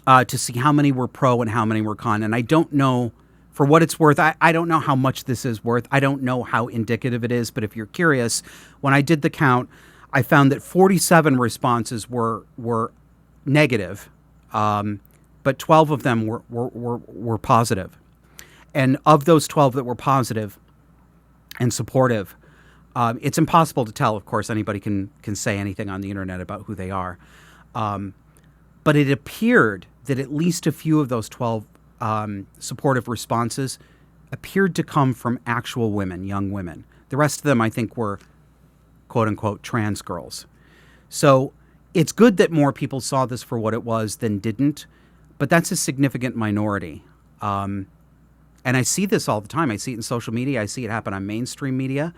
to see how many were pro and how many were con. And I don't know, for what it's worth, I don't know how much this is worth. I don't know how indicative it is. But if you're curious, when I did the count, I found that 47 responses were negative, but 12 of them were positive. And of those 12 that were positive and supportive, it's impossible to tell. Of course, anybody can say anything on the internet about who they are. But it appeared that at least a few of those 12 supportive responses appeared to come from actual women, young women. The rest of them, I think, were quote-unquote trans girls. So it's good that more people saw this for what it was than didn't, but that's a significant minority. And I see this all the time. I see it in social media. I see it happen on mainstream media.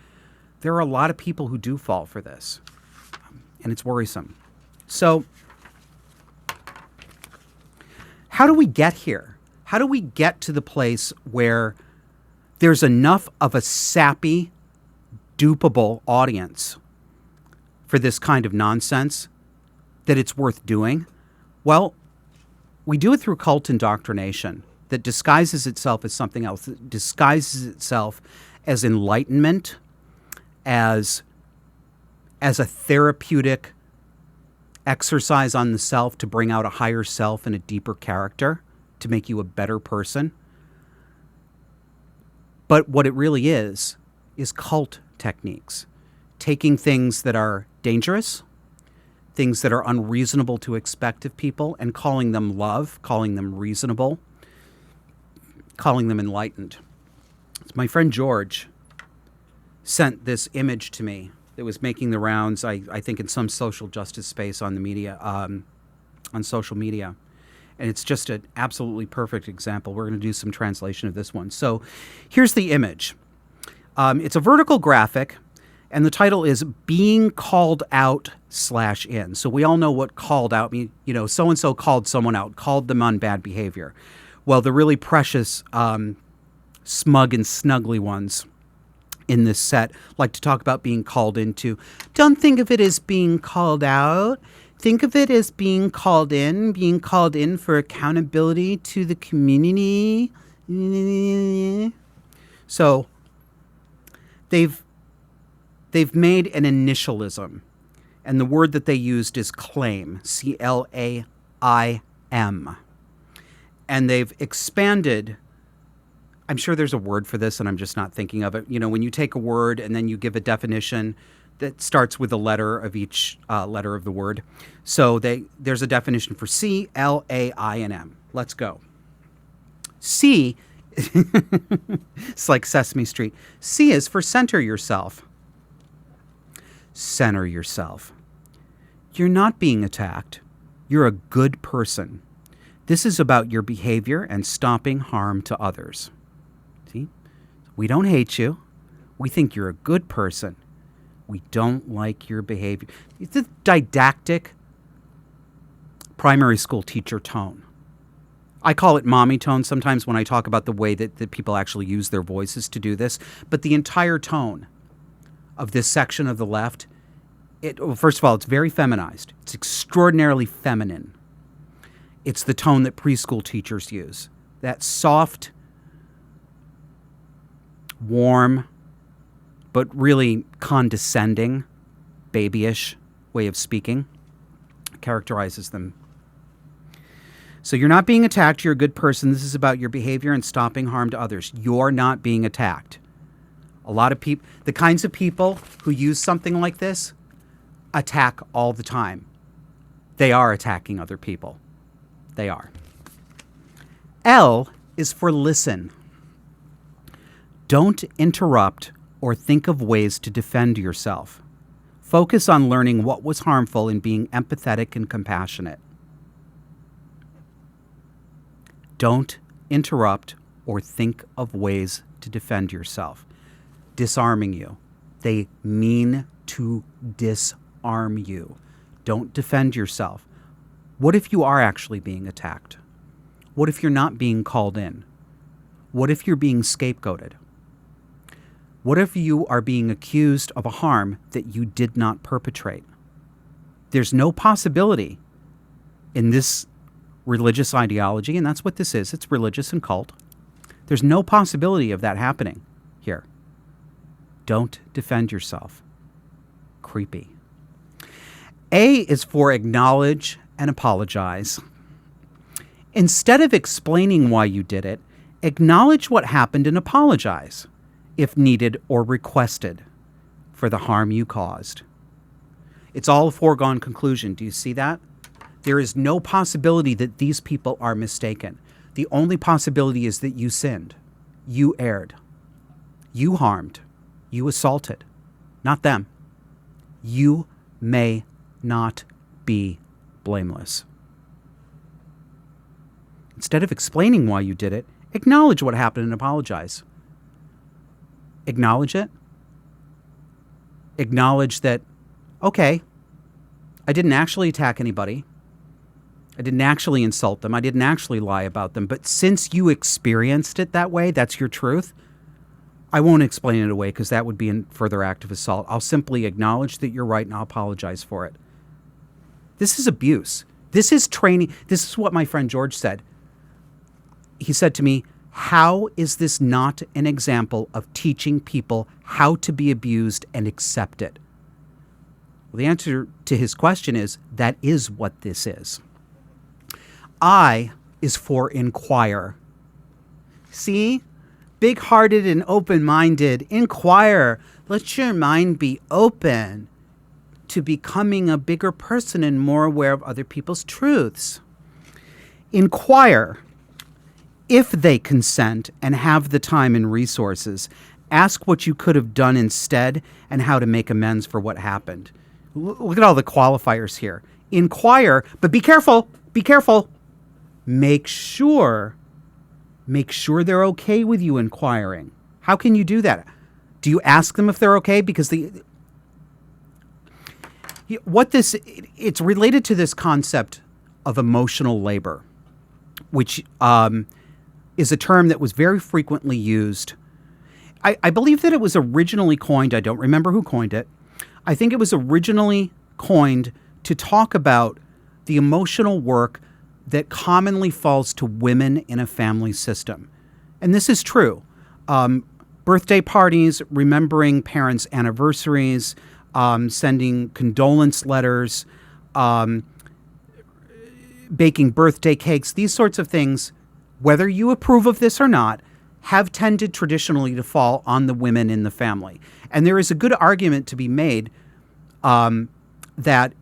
There are a lot of people who do fall for this, and it's worrisome. So how do we get here? How do we get to the place where there's enough of a sappy, dupable audience for this kind of nonsense that it's worth doing? Well, we do it through cult indoctrination that disguises itself as something else, that disguises itself as enlightenment, as a therapeutic exercise on the self to bring out a higher self and a deeper character, to make you a better person. But what it really is cult techniques. Taking things that are dangerous, things that are unreasonable to expect of people, and calling them love, calling them reasonable, calling them enlightened. So my friend George sent this image to me that was making the rounds, I think, in some social justice space on the media, on social media. And it's just an absolutely perfect example. We're going to do some translation of this one. So here's the image. It's a vertical graphic, and the title is Being Called Out /in. So we all know what called out means. You know, so-and-so called someone out, called them on bad behavior. Well, the really precious, smug and snuggly ones in this set like to talk about being called into. Don't think of it as being called out. Think of it as being called in for accountability to the community. So they've made an initialism, and the word that they used is claim, CLAIM. And they've expanded. I'm sure there's a word for this, and I'm just not thinking of it. You know, when you take a word and then you give a definition that starts with a letter of each letter of the word. So there's a definition for CLAIM. Let's go. C, it's like Sesame Street. C is for center yourself. Center yourself. You're not being attacked. You're a good person. This is about your behavior and stopping harm to others. See? We don't hate you. We think you're a good person. We don't like your behavior. It's a didactic primary school teacher tone. I call it mommy tone sometimes when I talk about the way that people actually use their voices to do this. But the entire tone of this section of the left, well, first of all, it's very feminized. It's extraordinarily feminine. It's the tone that preschool teachers use. That soft, warm, but really condescending, babyish way of speaking characterizes them. So you're not being attacked. You're a good person. This is about your behavior and stopping harm to others. You're not being attacked. A lot of people, the kinds of people who use something like this, attack all the time. They are attacking other people. They are. L is for listen. Don't interrupt or think of ways to defend yourself. Focus on learning what was harmful and being empathetic and compassionate. Don't interrupt or think of ways to defend yourself. Disarming you. They mean to disarm you. Don't defend yourself. What if you are actually being attacked? What if you're not being called in? What if you're being scapegoated? What if you are being accused of a harm that you did not perpetrate? There's no possibility in this religious ideology, and that's what this is. It's religious and cult. There's no possibility of that happening here. Don't defend yourself. Creepy. A is for acknowledge and apologize. Instead of explaining why you did it, acknowledge what happened and apologize, if needed or requested, for the harm you caused. It's all a foregone conclusion. Do you see that? There is no possibility that these people are mistaken. The only possibility is that you sinned. You erred. You harmed. You assaulted. Not them. You may not be blameless. Instead of explaining why you did it, acknowledge what happened and apologize. Acknowledge it. Acknowledge that, okay, I didn't actually attack anybody. I didn't actually insult them. I didn't actually lie about them. But since you experienced it that way, that's your truth, I won't explain it away because that would be a further act of assault. I'll simply acknowledge that you're right and I'll apologize for it. This is abuse. This is training. This is what my friend George said. He said to me, how is this not an example of teaching people how to be abused and accept it? Well, the answer to his question is, that is what this is. I is for inquire. See? Big-hearted and open-minded. Inquire. Let your mind be open to becoming a bigger person and more aware of other people's truths. Inquire. If they consent and have the time and resources, ask what you could have done instead and how to make amends for what happened. Look at all the qualifiers here. Inquire, but be careful. Be careful. Make sure they're okay with you inquiring. How can you do that? Do you ask them if they're okay? Because it's related to this concept of emotional labor, which is a term that was very frequently used. I believe that it was originally coined, I don't remember who coined it. I think it was originally coined to talk about the emotional work that commonly falls to women in a family system. And this is true. Birthday parties, remembering parents' anniversaries, sending condolence letters, baking birthday cakes, these sorts of things, whether you approve of this or not, have tended traditionally to fall on the women in the family. And there is a good argument to be made that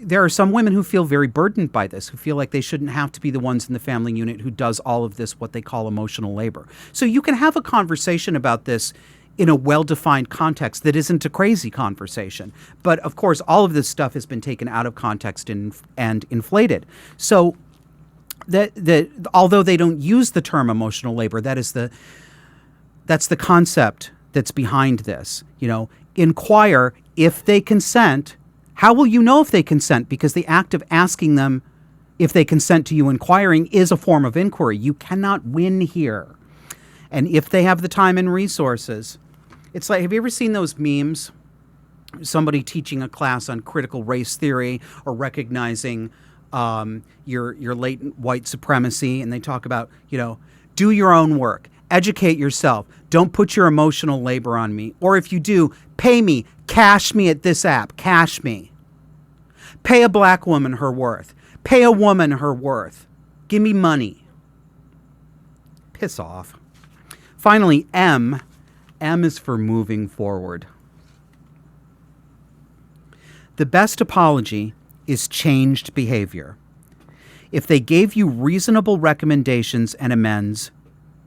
there are some women who feel very burdened by this, who feel like they shouldn't have to be the ones in the family unit who does all of this, what they call emotional labor. So you can have a conversation about this in a well-defined context that isn't a crazy conversation. But of course, all of this stuff has been taken out of context and inflated. So although they don't use the term emotional labor, that's the concept that's behind this. Inquire if they consent. How will you know if they consent? Because the act of asking them if they consent to you inquiring is a form of inquiry. You cannot win here. And if they have the time and resources, it's like, have you ever seen those memes? Somebody teaching a class on critical race theory or recognizing your latent white supremacy, and they talk about, do your own work, educate yourself, don't put your emotional labor on me, or if you do, pay me, cash me at this app, cash me. Pay a black woman her worth, pay a woman her worth. Give me money. Piss off. Finally, M. M is for moving forward. The best apology is changed behavior. If they gave you reasonable recommendations and amends,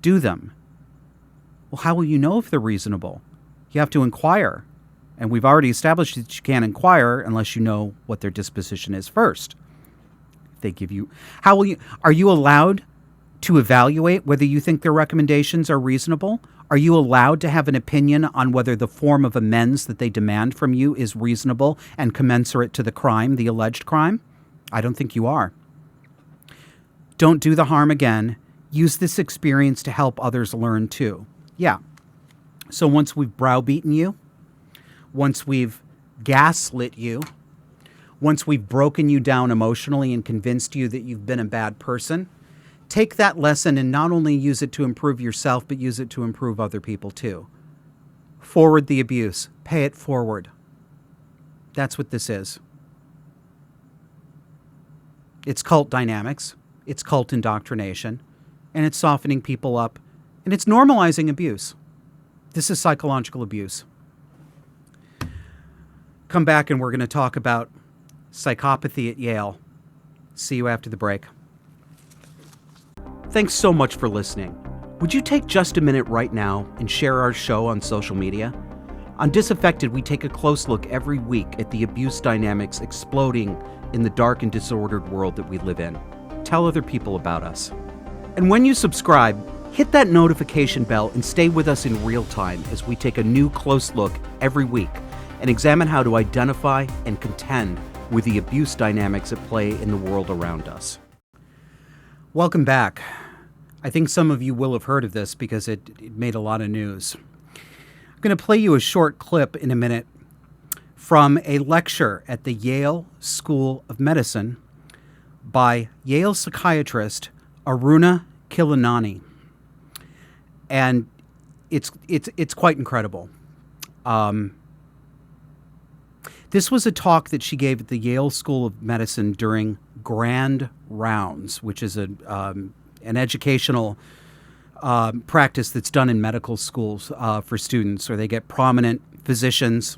do them. Well, how will you know if they're reasonable? You have to inquire. And we've already established that you can't inquire unless you know what their disposition is first. If they give you, are you allowed to evaluate whether you think their recommendations are reasonable? Are you allowed to have an opinion on whether the form of amends that they demand from you is reasonable and commensurate to the crime, the alleged crime? I don't think you are. Don't do the harm again. Use this experience to help others learn too. Yeah. So once we've browbeaten you, once we've gaslit you, once we've broken you down emotionally and convinced you that you've been a bad person, take that lesson and not only use it to improve yourself, but use it to improve other people too. Forward the abuse. Pay it forward. That's what this is. It's cult dynamics. It's cult indoctrination. And it's softening people up. And it's normalizing abuse. This is psychological abuse. Come back and we're going to talk about psychopathy at Yale. See you after the break. Thanks so much for listening. Would you take just a minute right now and share our show on social media? On Disaffected, we take a close look every week at the abuse dynamics exploding in the dark and disordered world that we live in. Tell other people about us. And when you subscribe, hit that notification bell and stay with us in real time as we take a new close look every week and examine how to identify and contend with the abuse dynamics at play in the world around us. Welcome back. I think some of you will have heard of this because it made a lot of news. I'm going to play you a short clip in a minute from a lecture at the Yale School of Medicine by Yale psychiatrist Aruna Kilanani. And it's quite incredible. This was a talk that she gave at the Yale School of Medicine during Grand Rounds, which is an educational practice that's done in medical schools for students, where they get prominent physicians.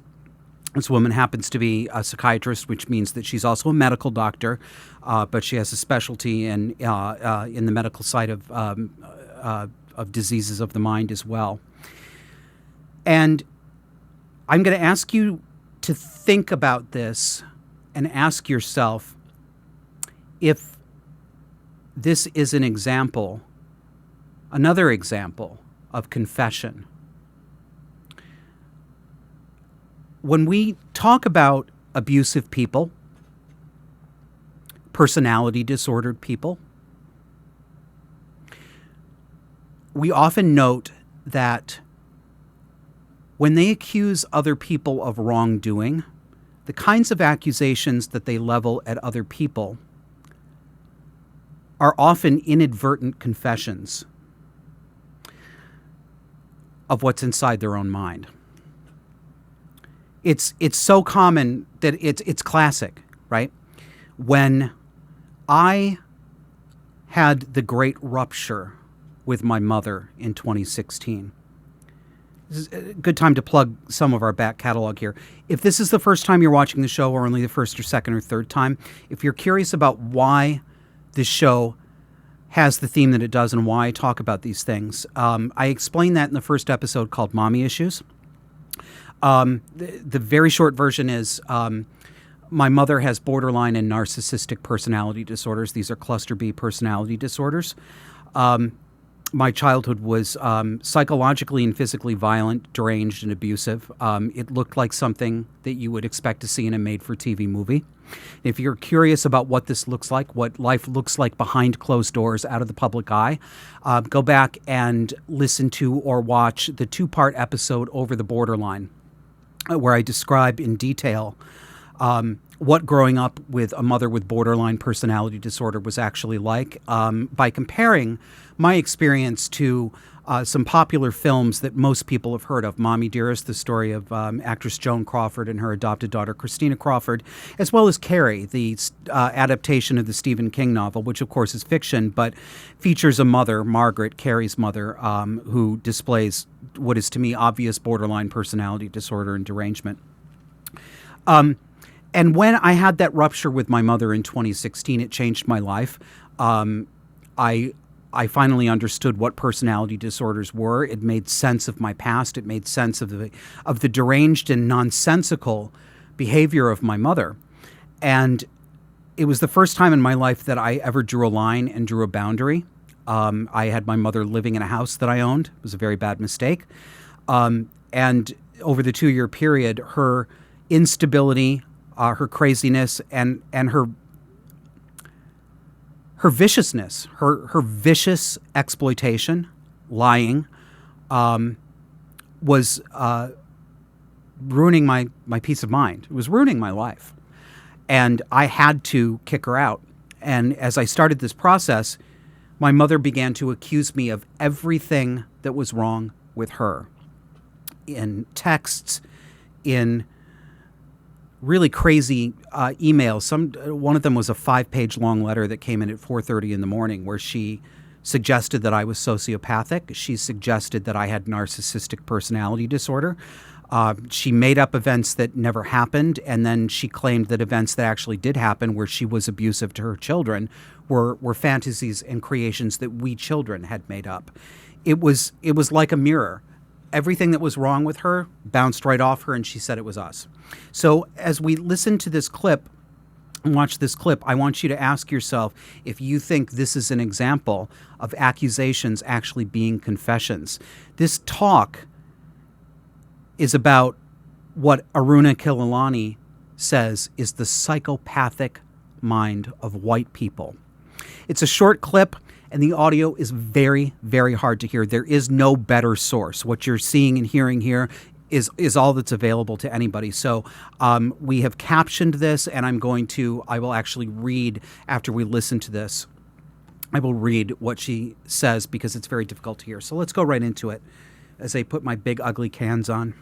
This woman happens to be a psychiatrist, which means that she's also a medical doctor, but she has a specialty in the medical side of diseases of the mind as well. And I'm going to ask you to think about this and ask yourself if this is an example, another example of confession. When we talk about abusive people, personality disordered people, we often note that when they accuse other people of wrongdoing, the kinds of accusations that they level at other people are often inadvertent confessions of what's inside their own mind. It's so common that it's classic, right? When I had the great rupture with my mother in 2016. This is a good time to plug some of our back catalog here. If this is the first time you're watching the show, or only the first or second or third time, if you're curious about why this show has the theme that it does and why I talk about these things, I explained that in the first episode called Mommy Issues. The very short version is my mother has borderline and narcissistic personality disorders. These are cluster B personality disorders. My childhood was psychologically and physically violent, deranged, and abusive. It looked like something that you would expect to see in a made-for-TV movie. If you're curious about what this looks like, what life looks like behind closed doors, out of the public eye, go back and listen to or watch the two-part episode Over the Borderline, where I describe in detail what growing up with a mother with borderline personality disorder was actually like by comparing my experience to some popular films that most people have heard of. Mommy Dearest, the story of actress Joan Crawford and her adopted daughter Christina Crawford, as well as Carrie, the adaptation of the Stephen King novel, which of course is fiction, but features a mother, Margaret, Carrie's mother, who displays what is to me obvious borderline personality disorder and derangement. And when I had that rupture with my mother in 2016, it changed my life. I finally understood what personality disorders were. It made sense of my past. It made sense of the deranged and nonsensical behavior of my mother. And it was the first time in my life that I ever drew a line and drew a boundary. I had my mother living in a house that I owned. It was a very bad mistake. And over the 2-year period, her instability, her craziness, and her viciousness, her vicious exploitation, lying, was ruining my peace of mind. It was ruining my life. And I had to kick her out. And as I started this process, my mother began to accuse me of everything that was wrong with her. In texts, in really crazy emails. One of them was a 5-page long letter that came in at 4:30 in the morning where she suggested that I was sociopathic. She suggested that I had narcissistic personality disorder. She made up events that never happened, and then she claimed that events that actually did happen, where she was abusive to her children, were fantasies and creations that we children had made up. It was like a mirror. Everything that was wrong with her bounced right off her, and she said it was us. So as we listen to this clip and watch this clip, I want you to ask yourself if you think this is an example of accusations actually being confessions. This talk is about what Aruna Kililani says is the psychopathic mind of white people. It's a short clip, and the audio is very, very hard to hear. There is no better source. What you're seeing and hearing here is all that's available to anybody. So we have captioned this, and I will actually read after we listen to this. I will read what she says because it's very difficult to hear. So let's go right into it as I put my big ugly cans on.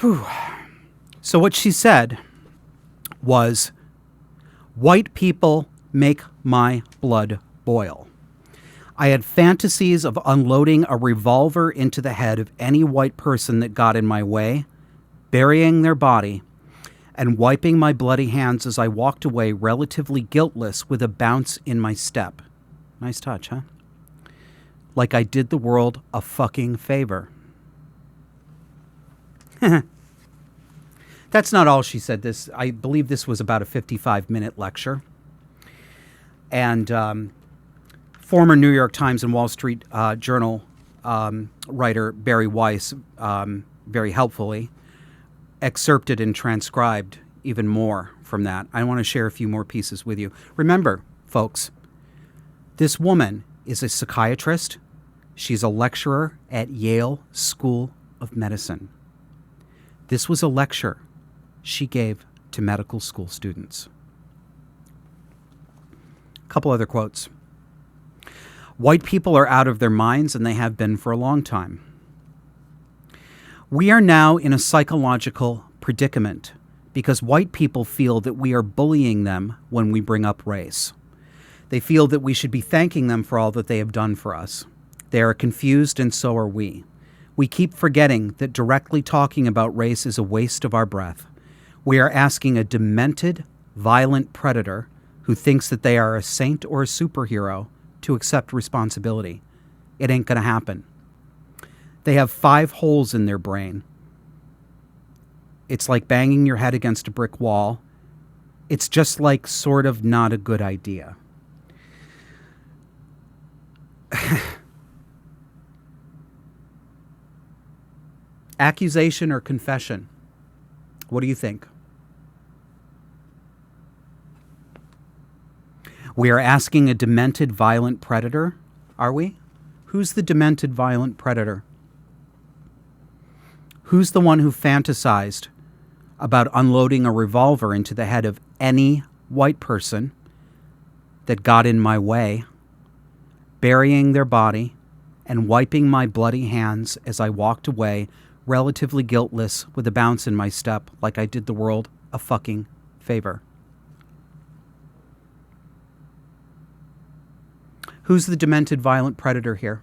Whew. So what she said was, white people make my blood boil. I had fantasies of unloading a revolver into the head of any white person that got in my way, burying their body, and wiping my bloody hands as I walked away relatively guiltless with a bounce in my step. Nice touch, huh? Like I did the world a fucking favor. That's not all she said. I believe this was about a 55-minute lecture. And former New York Times and Wall Street Journal writer Barry Weiss very helpfully excerpted and transcribed even more from that. I want to share a few more pieces with you. Remember, folks, this woman is a psychiatrist. She's a lecturer at Yale School of Medicine. This was a lecture she gave to medical school students. A couple other quotes. White people are out of their minds, and they have been for a long time. We are now in a psychological predicament because white people feel that we are bullying them when we bring up race. They feel that we should be thanking them for all that they have done for us. They are confused, and so are we. We keep forgetting that directly talking about race is a waste of our breath. We are asking a demented, violent predator who thinks that they are a saint or a superhero to accept responsibility. It ain't going to happen. They have 5 holes in their brain. It's like banging your head against a brick wall. It's just like sort of not a good idea. Accusation or confession? What do you think? We are asking a demented, violent predator, are we? Who's the demented, violent predator? Who's the one who fantasized about unloading a revolver into the head of any white person that got in my way, burying their body, and wiping my bloody hands as I walked away, relatively guiltless, with a bounce in my step, like I did the world a fucking favor? Who's the demented, violent predator here?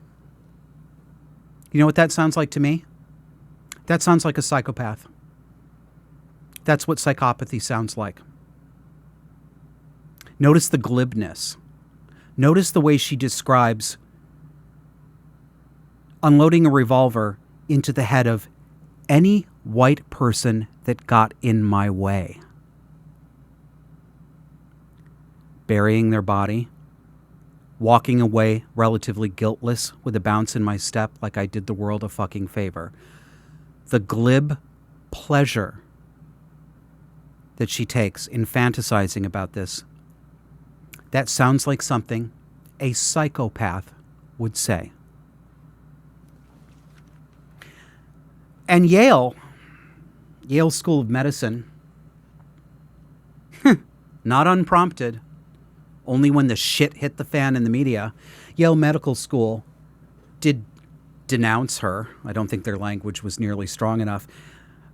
You know what that sounds like to me? That sounds like a psychopath. That's what psychopathy sounds like. Notice the glibness. Notice the way she describes unloading a revolver into the head of any white person that got in my way. Burying their body, walking away relatively guiltless with a bounce in my step like I did the world a fucking favor. The glib pleasure that she takes in fantasizing about this, that sounds like something a psychopath would say. And Yale School of Medicine, not unprompted, only when the shit hit the fan in the media, Yale Medical School did denounce her. I don't think their language was nearly strong enough.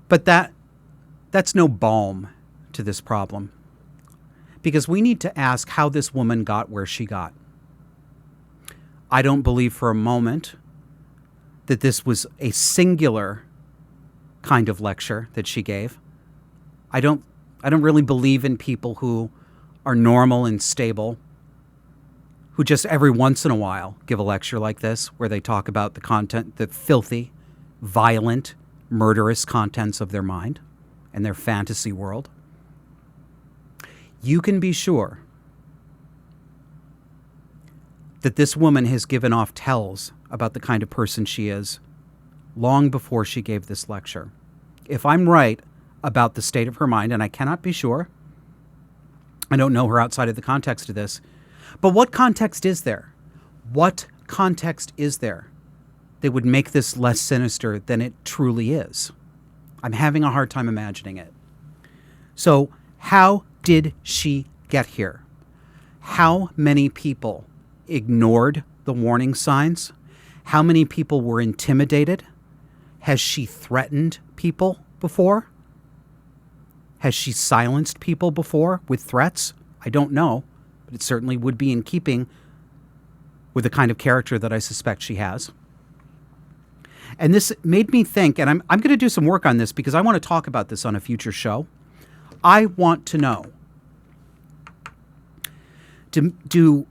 But that's no balm to this problem. Because we need to ask how this woman got where she got. I don't believe for a moment that this was a singular kind of lecture that she gave. I don't really believe in people who are normal and stable, who just every once in a while give a lecture like this where they talk about the content, the filthy, violent, murderous contents of their mind and their fantasy world. You can be sure that this woman has given off tells about the kind of person she is long before she gave this lecture. If I'm right about the state of her mind, and I cannot be sure, I don't know her outside of the context of this, but what context is there? What context is there that would make this less sinister than it truly is? I'm having a hard time imagining it. So how did she get here? How many people ignored the warning signs? How many people were intimidated? Has she threatened people before? Has she silenced people before with threats? I don't know, but it certainly would be in keeping with the kind of character that I suspect she has. And this made me think, and I'm going to do some work on this because I want to talk about this on a future show. I want to know, do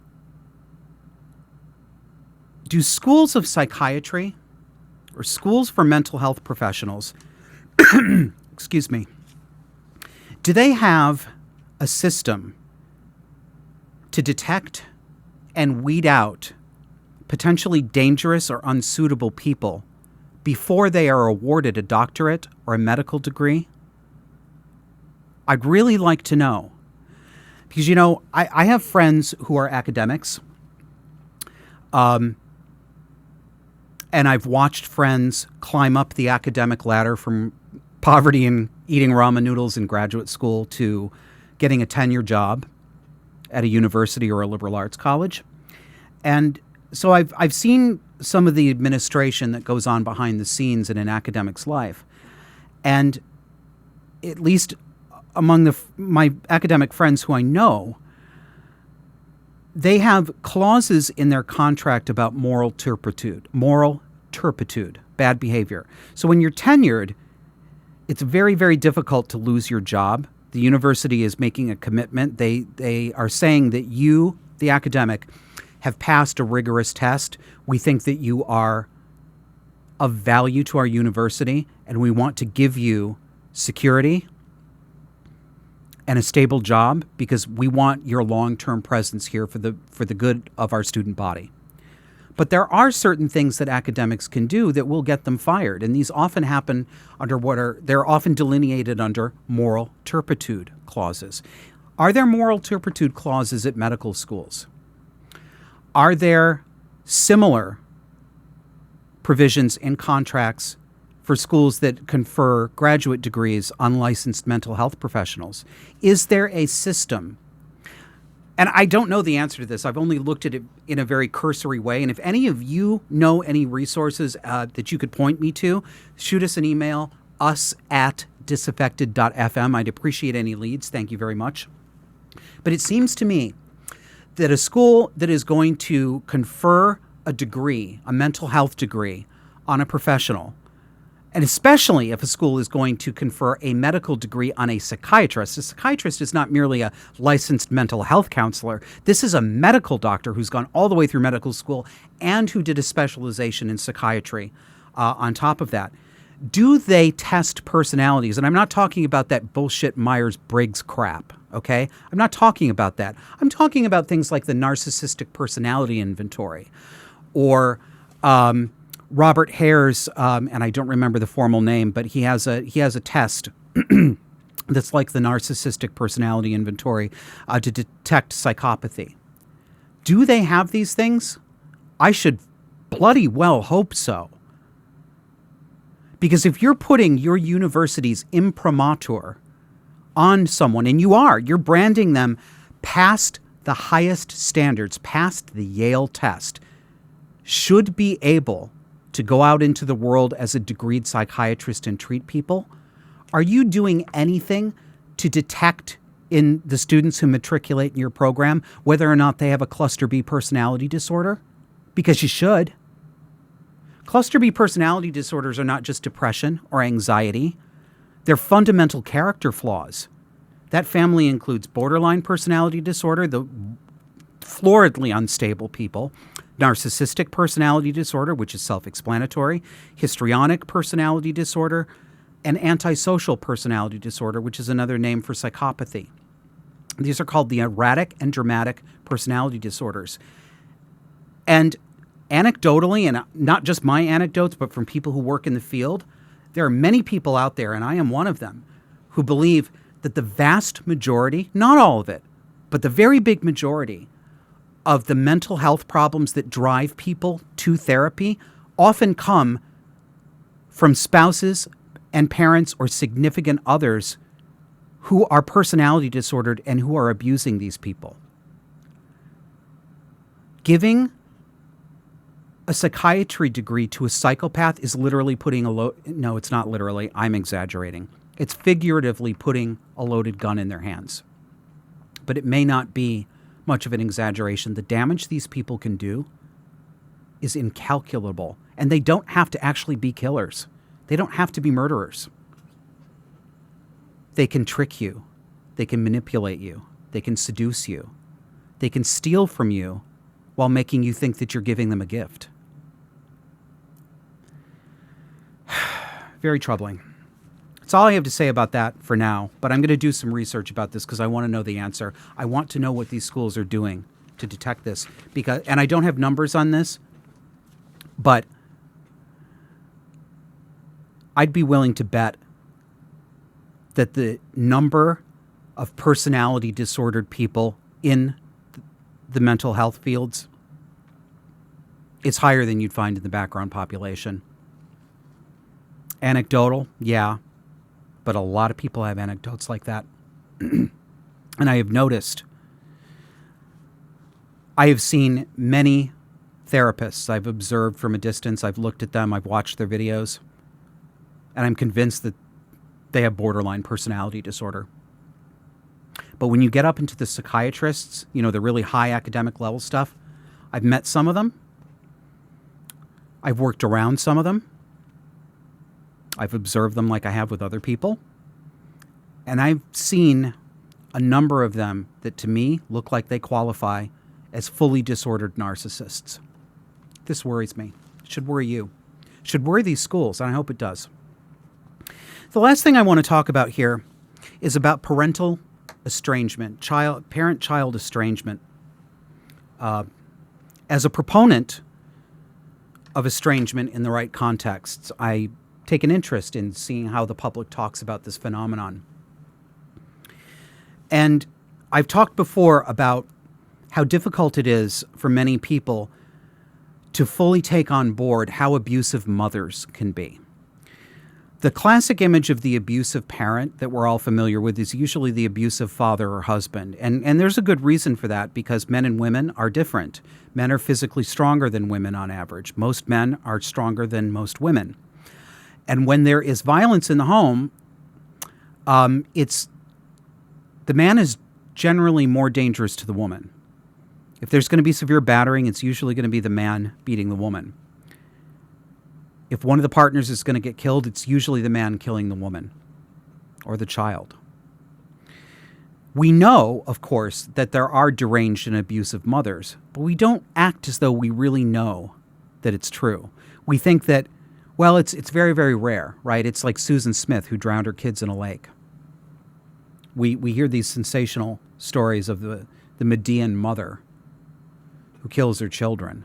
schools of psychiatry or schools for mental health professionals, excuse me, do they have a system to detect and weed out potentially dangerous or unsuitable people before they are awarded a doctorate or a medical degree? I'd really like to know. Because, you know, I have friends who are academics, and I've watched friends climb up the academic ladder from poverty and eating ramen noodles in graduate school to getting a tenure job at a university or a liberal arts college. And so I've seen some of the administration that goes on behind the scenes in an academic's life. And at least among my academic friends who I know, they have clauses in their contract about moral turpitude, bad behavior. So when you're tenured, it's very, very difficult to lose your job. The university is making a commitment. They are saying that you, the academic, have passed a rigorous test. We think that you are of value to our university, and we want to give you security and a stable job because we want your long-term presence here for the good of our student body. But there are certain things that academics can do that will get them fired. And these often happen under they're often delineated under moral turpitude clauses. Are there moral turpitude clauses at medical schools? Are there similar provisions in contracts for schools that confer graduate degrees on licensed mental health professionals? Is there a system? And I don't know the answer to this. I've only looked at it in a very cursory way. And if any of you know any resources that you could point me to, shoot us an email, us@disaffected.fm. I'd appreciate any leads. Thank you very much. But it seems to me that a school that is going to confer a degree, a mental health degree, on a professional, and especially if a school is going to confer a medical degree on a psychiatrist is not merely a licensed mental health counselor. This is a medical doctor who's gone all the way through medical school and who did a specialization in psychiatry on top of that. Do they test personalities? And I'm not talking about that bullshit Myers-Briggs crap, okay? I'm not talking about that. I'm talking about things like the narcissistic personality inventory or Robert Hare's, and I don't remember the formal name, but he has a test that's like the narcissistic personality inventory to detect psychopathy. Do they have these things? I should bloody well hope so. Because if you're putting your university's imprimatur on someone, and you're branding them past the highest standards, past the Yale test, should be able to go out into the world as a degreed psychiatrist and treat people, are you doing anything to detect in the students who matriculate in your program whether or not they have a cluster B personality disorder? Because you should. Cluster B personality disorders are not just depression or anxiety. They're fundamental character flaws. That family includes borderline personality disorder, the floridly unstable people, narcissistic personality disorder, which is self-explanatory, histrionic personality disorder, and antisocial personality disorder, which is another name for psychopathy. These are called the erratic and dramatic personality disorders. And anecdotally, and not just my anecdotes, but from people who work in the field, there are many people out there, and I am one of them, who believe that the vast majority, not all of it, but the very big majority of the mental health problems that drive people to therapy often come from spouses and parents or significant others who are personality disordered and who are abusing these people. Giving a psychiatry degree to a psychopath is literally putting no, it's not literally, I'm exaggerating. It's figuratively putting a loaded gun in their hands. But it may not be much of an exaggeration. The damage these people can do is incalculable. And they don't have to actually be killers. They don't have to be murderers. They can trick you. They can manipulate you. They can seduce you. They can steal from you while making you think that you're giving them a gift. Very troubling. That's all I have to say about that for now, but I'm going to do some research about this because I want to know the answer. I want to know what these schools are doing to detect this, and I don't have numbers on this, but I'd be willing to bet that the number of personality disordered people in the mental health fields is higher than you'd find in the background population. Anecdotal, yeah. But a lot of people have anecdotes like that. And I have noticed, I have seen many therapists I've observed from a distance. I've looked at them. I've watched their videos. And I'm convinced that they have borderline personality disorder. But when you get up into the psychiatrists, the really high academic level stuff, I've met some of them. I've worked around some of them. I've observed them like I have with other people. And I've seen a number of them that to me look like they qualify as fully disordered narcissists. This worries me. It should worry you. It should worry these schools, and I hope it does. The last thing I want to talk about here is about parental estrangement, parent-child estrangement. As a proponent of estrangement in the right contexts. I take an interest in seeing how the public talks about this phenomenon. And I've talked before about how difficult it is for many people to fully take on board how abusive mothers can be. The classic image of the abusive parent that we're all familiar with is usually the abusive father or husband. And there's a good reason for that, because men and women are different. Men are physically stronger than women on average. Most men are stronger than most women. And when there is violence in the home, the man is generally more dangerous to the woman. If there's going to be severe battering, it's usually going to be the man beating the woman. If one of the partners is going to get killed, it's usually the man killing the woman or the child. We know, of course, that there are deranged and abusive mothers, but we don't act as though we really know that it's true. We think that, well, it's very, very rare, right? It's like Susan Smith, who drowned her kids in a lake. We hear these sensational stories of the Median mother who kills her children.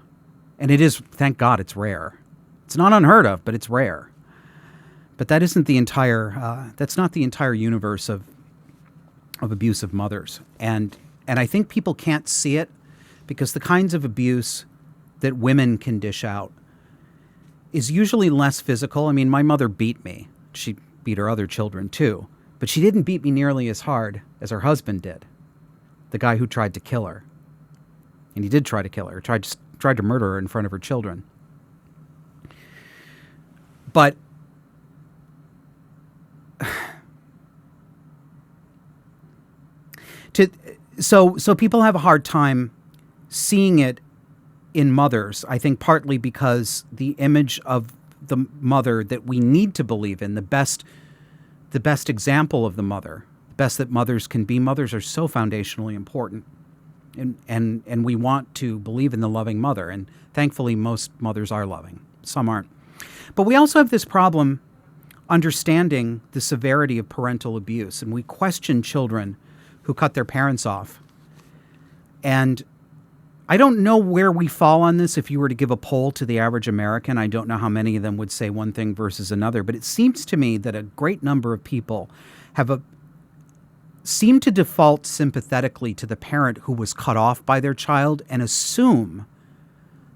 And it is, thank God, it's rare. It's not unheard of, but it's rare. But that isn't the entire, that's not the entire universe of abusive mothers. And I think people can't see it because the kinds of abuse that women can dish out is usually less physical. I mean, my mother beat me. She beat her other children too. But she didn't beat me nearly as hard as her husband did, the guy who tried to kill her. And he did try to kill her, tried to murder her in front of her children. But so people have a hard time seeing it in mothers, I think partly because the image of the mother that we need to believe in, the best example of the mother, the best that mothers can be. Mothers are so foundationally important. And we want to believe in the loving mother. And thankfully, most mothers are loving. Some aren't. But we also have this problem understanding the severity of parental abuse. And we question children who cut their parents off. And I don't know where we fall on this. If you were to give a poll to the average American, I don't know how many of them would say one thing versus another. But it seems to me that a great number of people seem to default sympathetically to the parent who was cut off by their child and assume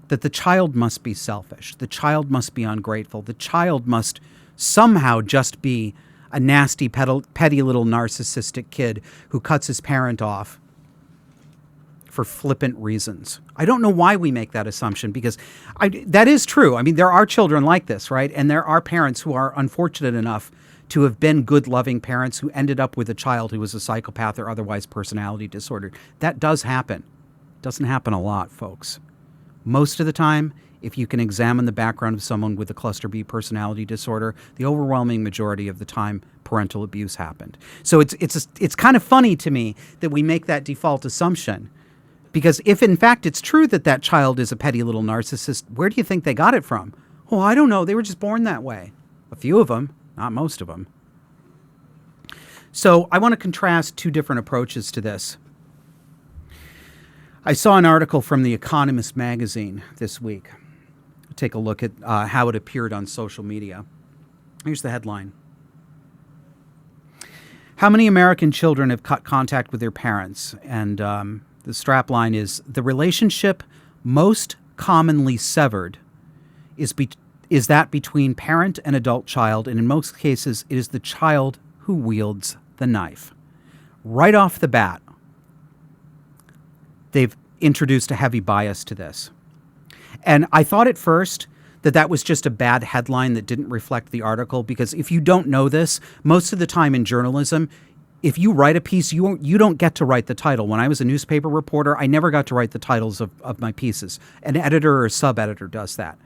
that the child must be selfish, the child must be ungrateful, the child must somehow just be a nasty, petty little narcissistic kid who cuts his parent off for flippant reasons. I don't know why we make that assumption, because that is true. I mean, there are children like this, right? And there are parents who are unfortunate enough to have been good, loving parents who ended up with a child who was a psychopath or otherwise personality disordered. That does happen. It doesn't happen a lot, folks. Most of the time, if you can examine the background of someone with a cluster B personality disorder, the overwhelming majority of the time, parental abuse happened. So it's kind of funny to me that we make that default assumption, because if in fact it's true that that child is a petty little narcissist, where do you think they got it from? Oh, I don't know. They were just born that way. A few of them. Not most of them. So I want to contrast two different approaches to this. I saw an article from The Economist magazine this week. Take a look at how it appeared on social media. Here's the headline. How many American children have cut contact with their parents? And the strapline is, the relationship most commonly severed is that between parent and adult child, and in most cases, it is the child who wields the knife. Right off the bat, they've introduced a heavy bias to this. And I thought at first that was just a bad headline that didn't reflect the article, because if you don't know this, most of the time in journalism, if you write a piece, you don't get to write the title. When I was a newspaper reporter, I never got to write the titles of my pieces. An editor or a sub-editor does that.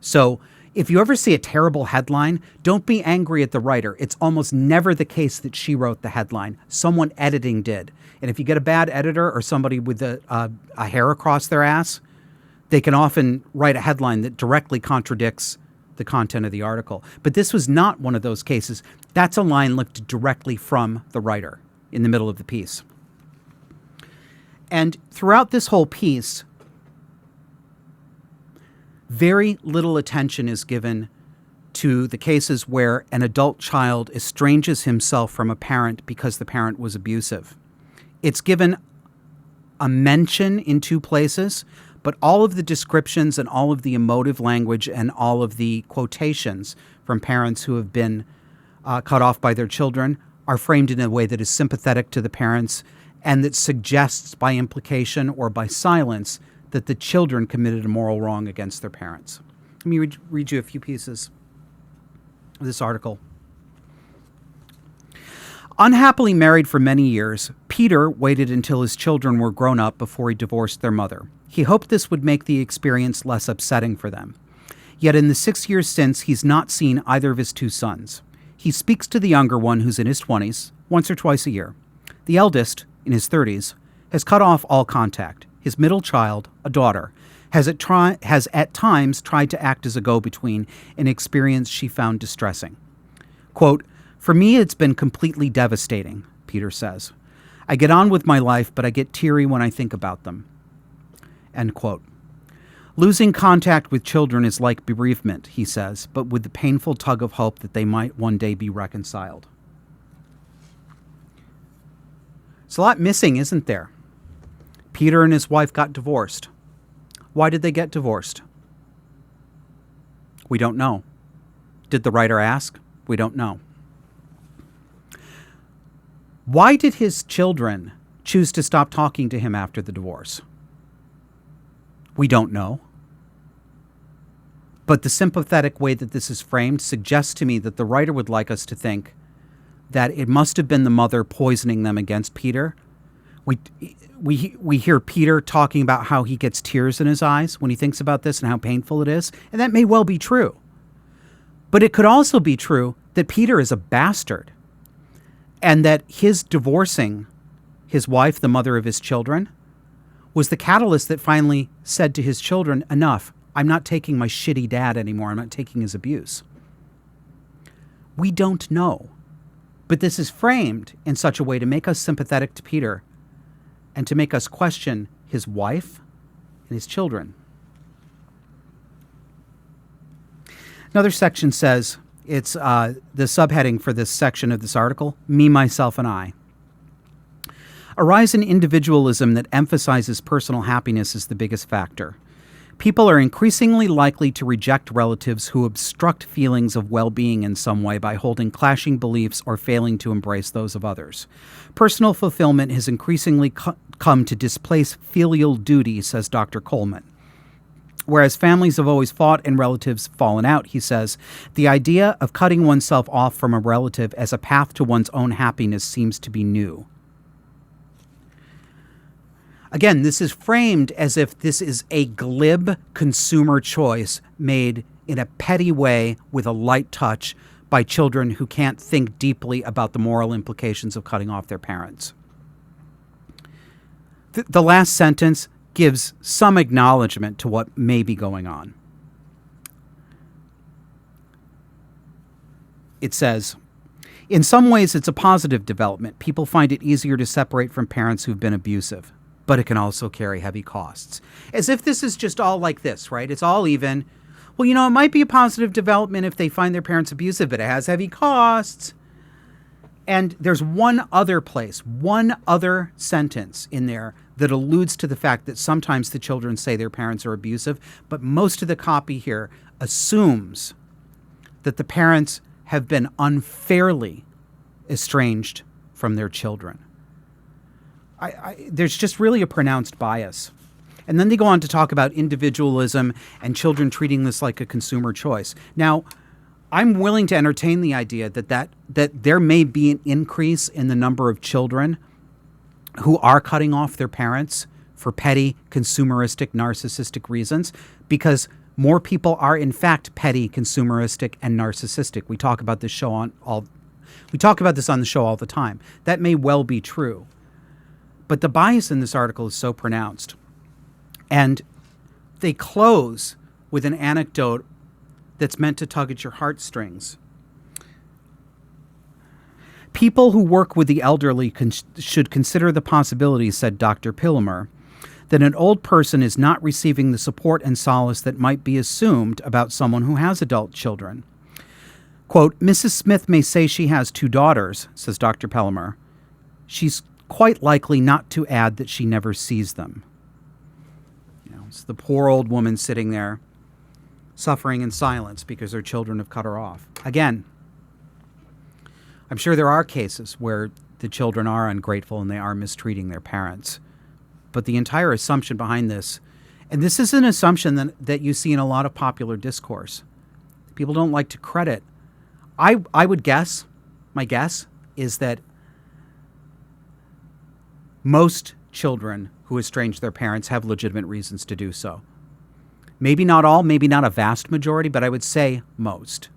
So if you ever see a terrible headline, don't be angry at the writer. It's almost never the case that she wrote the headline. Someone editing did. And if you get a bad editor or somebody with a hair across their ass, they can often write a headline that directly contradicts the content of the article. But this was not one of those cases. That's a line lifted directly from the writer in the middle of the piece. And throughout this whole piece, Very little attention is given to the cases where an adult child estranges himself from a parent because the parent was abusive. It's given a mention in two places, but all of the descriptions and all of the emotive language and all of the quotations from parents who have been cut off by their children are framed in a way that is sympathetic to the parents and that suggests by implication or by silence that the children committed a moral wrong against their parents. Let me read you a few pieces of this article. Unhappily married for many years, Peter waited until his children were grown up before he divorced their mother. He hoped this would make the experience less upsetting for them. Yet in the 6 years since, he's not seen either of his two sons. He speaks to the younger one, who's in his 20s, once or twice a year. The eldest, in his 30s, has cut off all contact. His middle child, a daughter, has at times tried to act as a go-between, an experience she found distressing. Quote, "For me, it's been completely devastating," Peter says. "I get on with my life, but I get teary when I think about them." End quote. Losing contact with children is like bereavement, he says, but with the painful tug of hope that they might one day be reconciled. There's a lot missing, isn't there? Peter and his wife got divorced. Why did they get divorced? We don't know. Did the writer ask? We don't know. Why did his children choose to stop talking to him after the divorce? We don't know. But the sympathetic way that this is framed suggests to me that the writer would like us to think that it must have been the mother poisoning them against Peter. We hear Peter talking about how he gets tears in his eyes when he thinks about this and how painful it is, and that may well be true. But it could also be true that Peter is a bastard and that his divorcing his wife, the mother of his children, was the catalyst that finally said to his children, enough, I'm not taking my shitty dad anymore. I'm not taking his abuse. We don't know. But this is framed in such a way to make us sympathetic to Peter and to make us question his wife and his children. Another section says, it's the subheading for this section of this article, Me, Myself, and I. A rise in individualism that emphasizes personal happiness is the biggest factor. People are increasingly likely to reject relatives who obstruct feelings of well-being in some way by holding clashing beliefs or failing to embrace those of others. Personal fulfillment has increasingly come to displace filial duty, says Dr. Coleman. Whereas families have always fought and relatives fallen out, he says, the idea of cutting oneself off from a relative as a path to one's own happiness seems to be new. Again, this is framed as if this is a glib consumer choice made in a petty way with a light touch by children who can't think deeply about the moral implications of cutting off their parents. The last sentence gives some acknowledgement to what may be going on. It says, in some ways it's a positive development. People find it easier to separate from parents who've been abusive. But it can also carry heavy costs. As if this is just all like this, right? It's all even. Well, it might be a positive development if they find their parents abusive, but it has heavy costs. And there's one other place, one other sentence in there that alludes to the fact that sometimes the children say their parents are abusive, but most of the copy here assumes that the parents have been unfairly estranged from their children. There's just really a pronounced bias. And then they go on to talk about individualism and children treating this like a consumer choice. Now, I'm willing to entertain the idea that there may be an increase in the number of children who are cutting off their parents for petty, consumeristic, narcissistic reasons, because more people are in fact petty, consumeristic, and narcissistic. We talk about this on the show all the time. That may well be true. But the bias in this article is so pronounced. And they close with an anecdote that's meant to tug at your heartstrings. People who work with the elderly should consider the possibility, said Dr. Pillemer, that an old person is not receiving the support and solace that might be assumed about someone who has adult children. Quote, Mrs. Smith may say she has 2 daughters, says Dr. Pellimer. She's quite likely not to add that she never sees them. It's the poor old woman sitting there suffering in silence because her children have cut her off. Again, I'm sure there are cases where the children are ungrateful and they are mistreating their parents. But the entire assumption behind this, and this is an assumption that you see in a lot of popular discourse. People don't like to credit. I would guess, my guess is that most children who estrange their parents have legitimate reasons to do so. Maybe not all, maybe not a vast majority, but I would say most.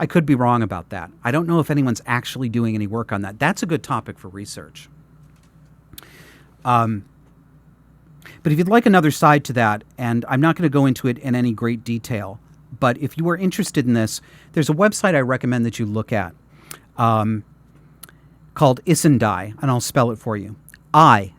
I could be wrong about that. I don't know if anyone's actually doing any work on that. That's a good topic for research. But if you'd like another side to that, and I'm not going to go into it in any great detail, but if you are interested in this, there's a website I recommend that you look at called Issendai, and I'll spell it for you. Issendai.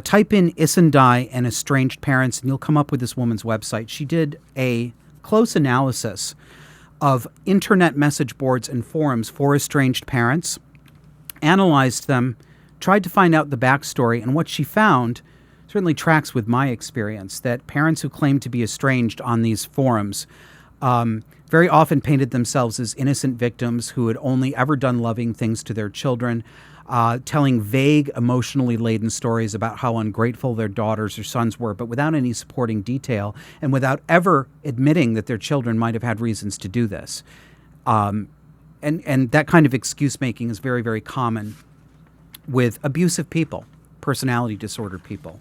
Type in Issendai and estranged parents, and you'll come up with this woman's website. She did a close analysis of internet message boards and forums for estranged parents, analyzed them, tried to find out the backstory, and what she found certainly tracks with my experience, that parents who claim to be estranged on these forums very often painted themselves as innocent victims who had only ever done loving things to their children, telling vague, emotionally laden stories about how ungrateful their daughters or sons were, but without any supporting detail and without ever admitting that their children might have had reasons to do this. And that kind of excuse-making is very, very common with abusive people, personality disordered people.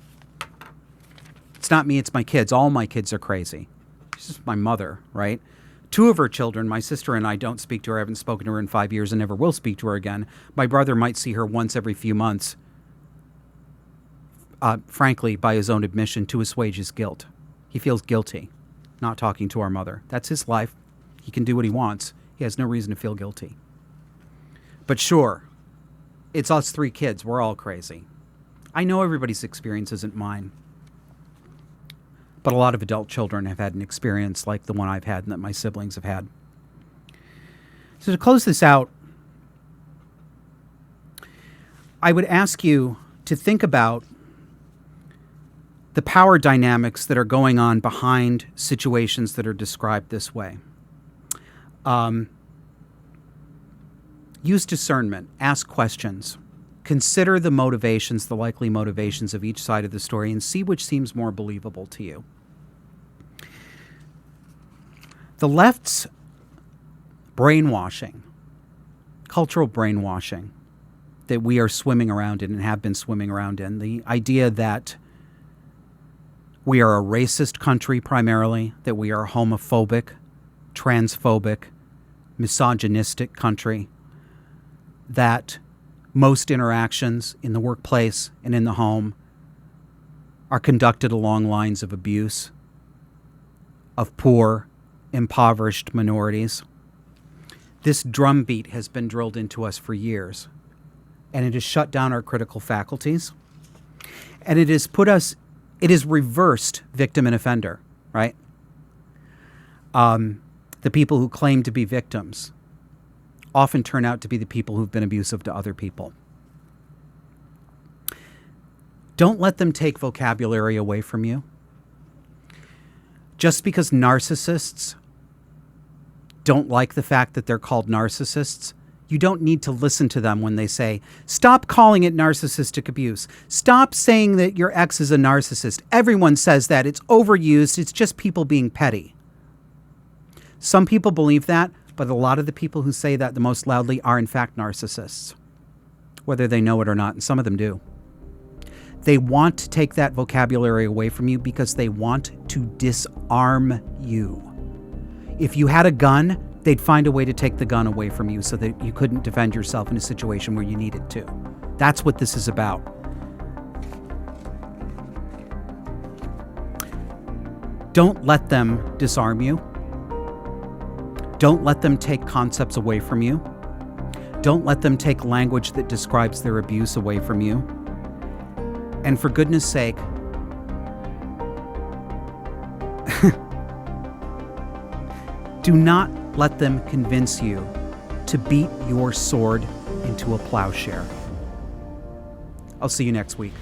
It's not me, it's my kids. All my kids are crazy. She's just my mother, right? 2 of her children, my sister and I, don't speak to her. I haven't spoken to her in 5 years and never will speak to her again. My brother might see her once every few months, frankly, by his own admission, to assuage his guilt. He feels guilty not talking to our mother. That's his life. He can do what he wants. He has no reason to feel guilty. But sure, it's us 3 kids. We're all crazy. I know everybody's experience isn't mine. But a lot of adult children have had an experience like the one I've had and that my siblings have had. So to close this out, I would ask you to think about the power dynamics that are going on behind situations that are described this way. Use discernment. Ask questions. Consider the motivations, the likely motivations of each side of the story, and see which seems more believable to you. The left's brainwashing, cultural brainwashing that we are swimming around in and have been swimming around in, the idea that we are a racist country primarily, that we are a homophobic, transphobic, misogynistic country, that most interactions in the workplace and in the home are conducted along lines of abuse of poor, impoverished minorities. This drumbeat has been drilled into us for years, and it has shut down our critical faculties, and it has reversed victim and offender, right? The people who claim to be victims often turn out to be the people who've been abusive to other people. Don't let them take vocabulary away from you. Just because narcissists don't like the fact that they're called narcissists, you don't need to listen to them when they say, stop calling it narcissistic abuse. Stop saying that your ex is a narcissist. Everyone says that. It's overused. It's just people being petty. Some people believe that, but a lot of the people who say that the most loudly are in fact narcissists, whether they know it or not, and some of them do. They want to take that vocabulary away from you because they want to disarm you. If you had a gun, they'd find a way to take the gun away from you so that you couldn't defend yourself in a situation where you needed to. That's what this is about. Don't let them disarm you. Don't let them take concepts away from you. Don't let them take language that describes their abuse away from you. And for goodness sake, do not let them convince you to beat your sword into a plowshare. I'll see you next week.